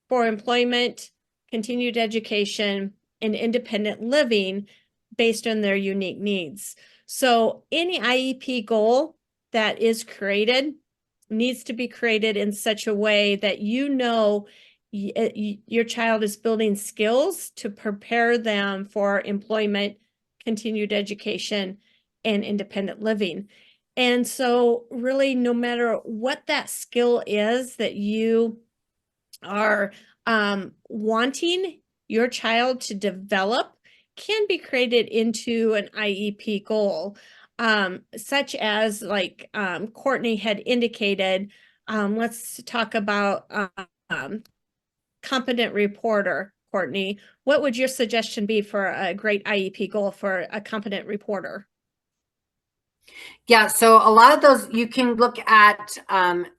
for employment, continued education, and independent living based on their unique needs. So any IEP goal that is created needs to be created in such a way that your child is building skills to prepare them for employment, continued education, and independent living. And so really, no matter what that skill is that you are wanting your child to develop, can be created into an IEP goal, such as Courtney had indicated. Let's talk about competent reporter. Courtney, what would your suggestion be for a great IEP goal for a competent reporter? Yeah, so a lot of those, you can look at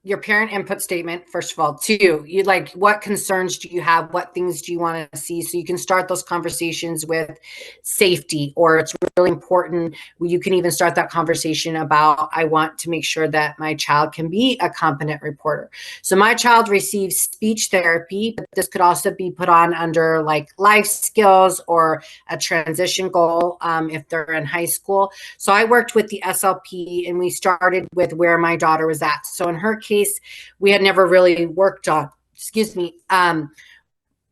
your parent input statement, first of all, too. You like, what concerns do you have? What things do you want to see? So you can start those conversations with safety, or it's really important. You can even start that conversation about, I want to make sure that my child can be a competent reporter. So my child receives speech therapy, but this could also be put on under like life skills or a transition goal if they're in high school. So I worked with the SLP, and we started with where my daughter was at. So in her case, we had never really worked on, excuse me,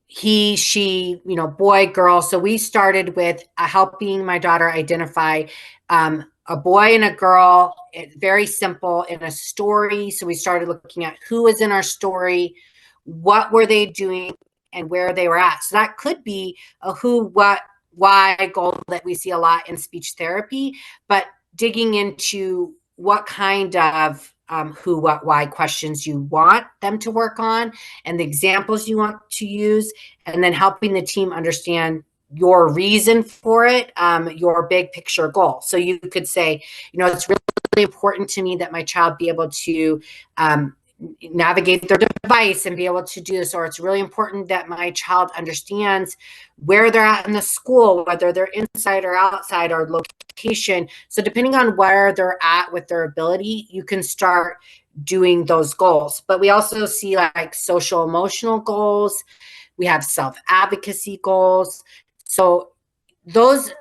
he, she, boy, girl. So we started with helping my daughter identify a boy and a girl, very simple, in a story. So we started looking at who was in our story, what were they doing, and where they were at. So that could be a who, what, why goal that we see a lot in speech therapy, but digging into what kind of who, what, why questions you want them to work on and the examples you want to use, and then helping the team understand your reason for it, your big picture goal. So you could say, it's really important to me that my child be able to navigate their device and be able to do this, or it's really important that my child understands where they're at in the school, whether they're inside or outside, or location. So depending on where they're at with their ability, you can start doing those goals. But we also see like social emotional goals. We have self-advocacy goals. So there's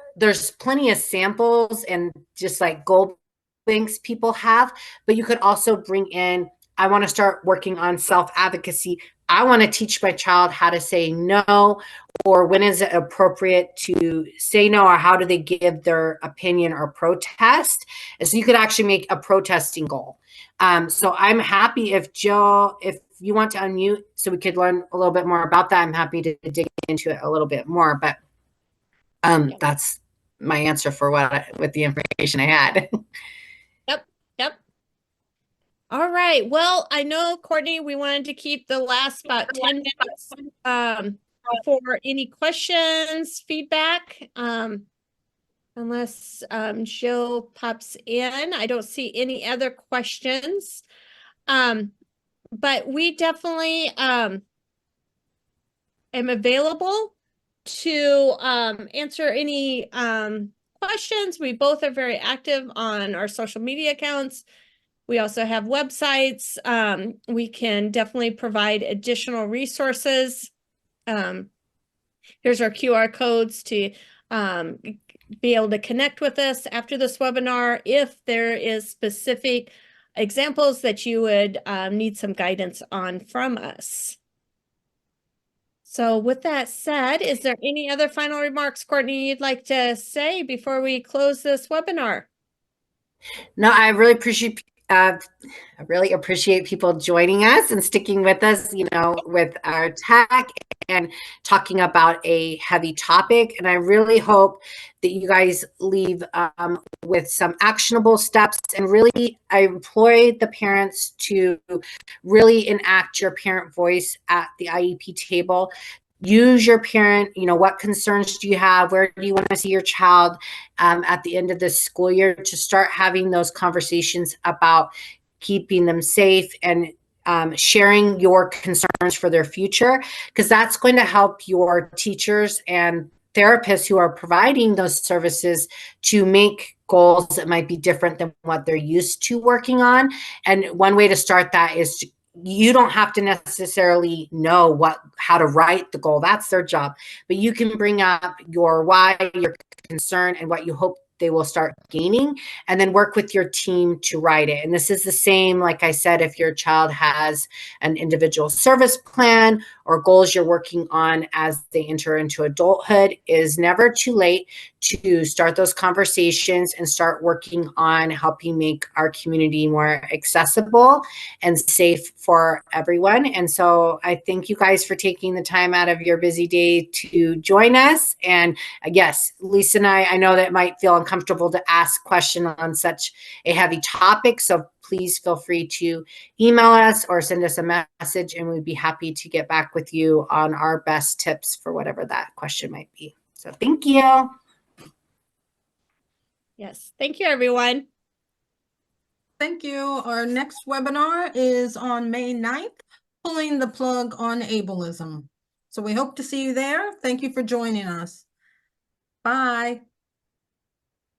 plenty of samples and just like goal banks people have, but you could also bring in, I want to start working on self-advocacy. I want to teach my child how to say no, or when is it appropriate to say no, or how do they give their opinion or protest. And so you could actually make a protesting goal. So I'm happy if Jill, if you want to unmute so we could learn a little bit more about that, I'm happy to dig into it a little bit more, but that's my answer for with the information I had. Yep. All right. Well, I know, Courtney, we wanted to keep the last about 10 minutes for any questions, feedback, unless Jill pops in. I don't see any other questions. But we definitely am available to answer any questions. We both are very active on our social media accounts. We also have websites. We can definitely provide additional resources. Here's our QR codes to be able to connect with us after this webinar if there is specific examples that you would need some guidance on from us. So with that said, is there any other final remarks, Courtney, you'd like to say before we close this webinar? No, I really appreciate people joining us and sticking with us, with our tech and talking about a heavy topic. And I really hope that you guys leave with some actionable steps. And really, I employ the parents to really enact your parent voice at the IEP table. Use your parent, what concerns do you have? Where do you want to see your child at the end of this school year, to start having those conversations about keeping them safe and sharing your concerns for their future, because that's going to help your teachers and therapists who are providing those services to make goals that might be different than what they're used to working on. And one way to start that is you don't have to necessarily know how to write the goal. That's their job. But you can bring up your why, your concern, and what you hope they will start gaining, and then work with your team to write it. And this is the same, like I said, if your child has an individual service plan or goals you're working on as they enter into adulthood, is never too late to start those conversations and start working on helping make our community more accessible and safe for everyone. And so I thank you guys for taking the time out of your busy day to join us. And yes, Lisa and I know that it might feel uncomfortable to ask questions on such a heavy topic. So please feel free to email us or send us a message, and we'd be happy to get back with you on our best tips for whatever that question might be. So thank you. Yes. Thank you, everyone. Thank you. Our next webinar is on May 9th, pulling the plug on ableism. So we hope to see you there. Thank you for joining us. Bye.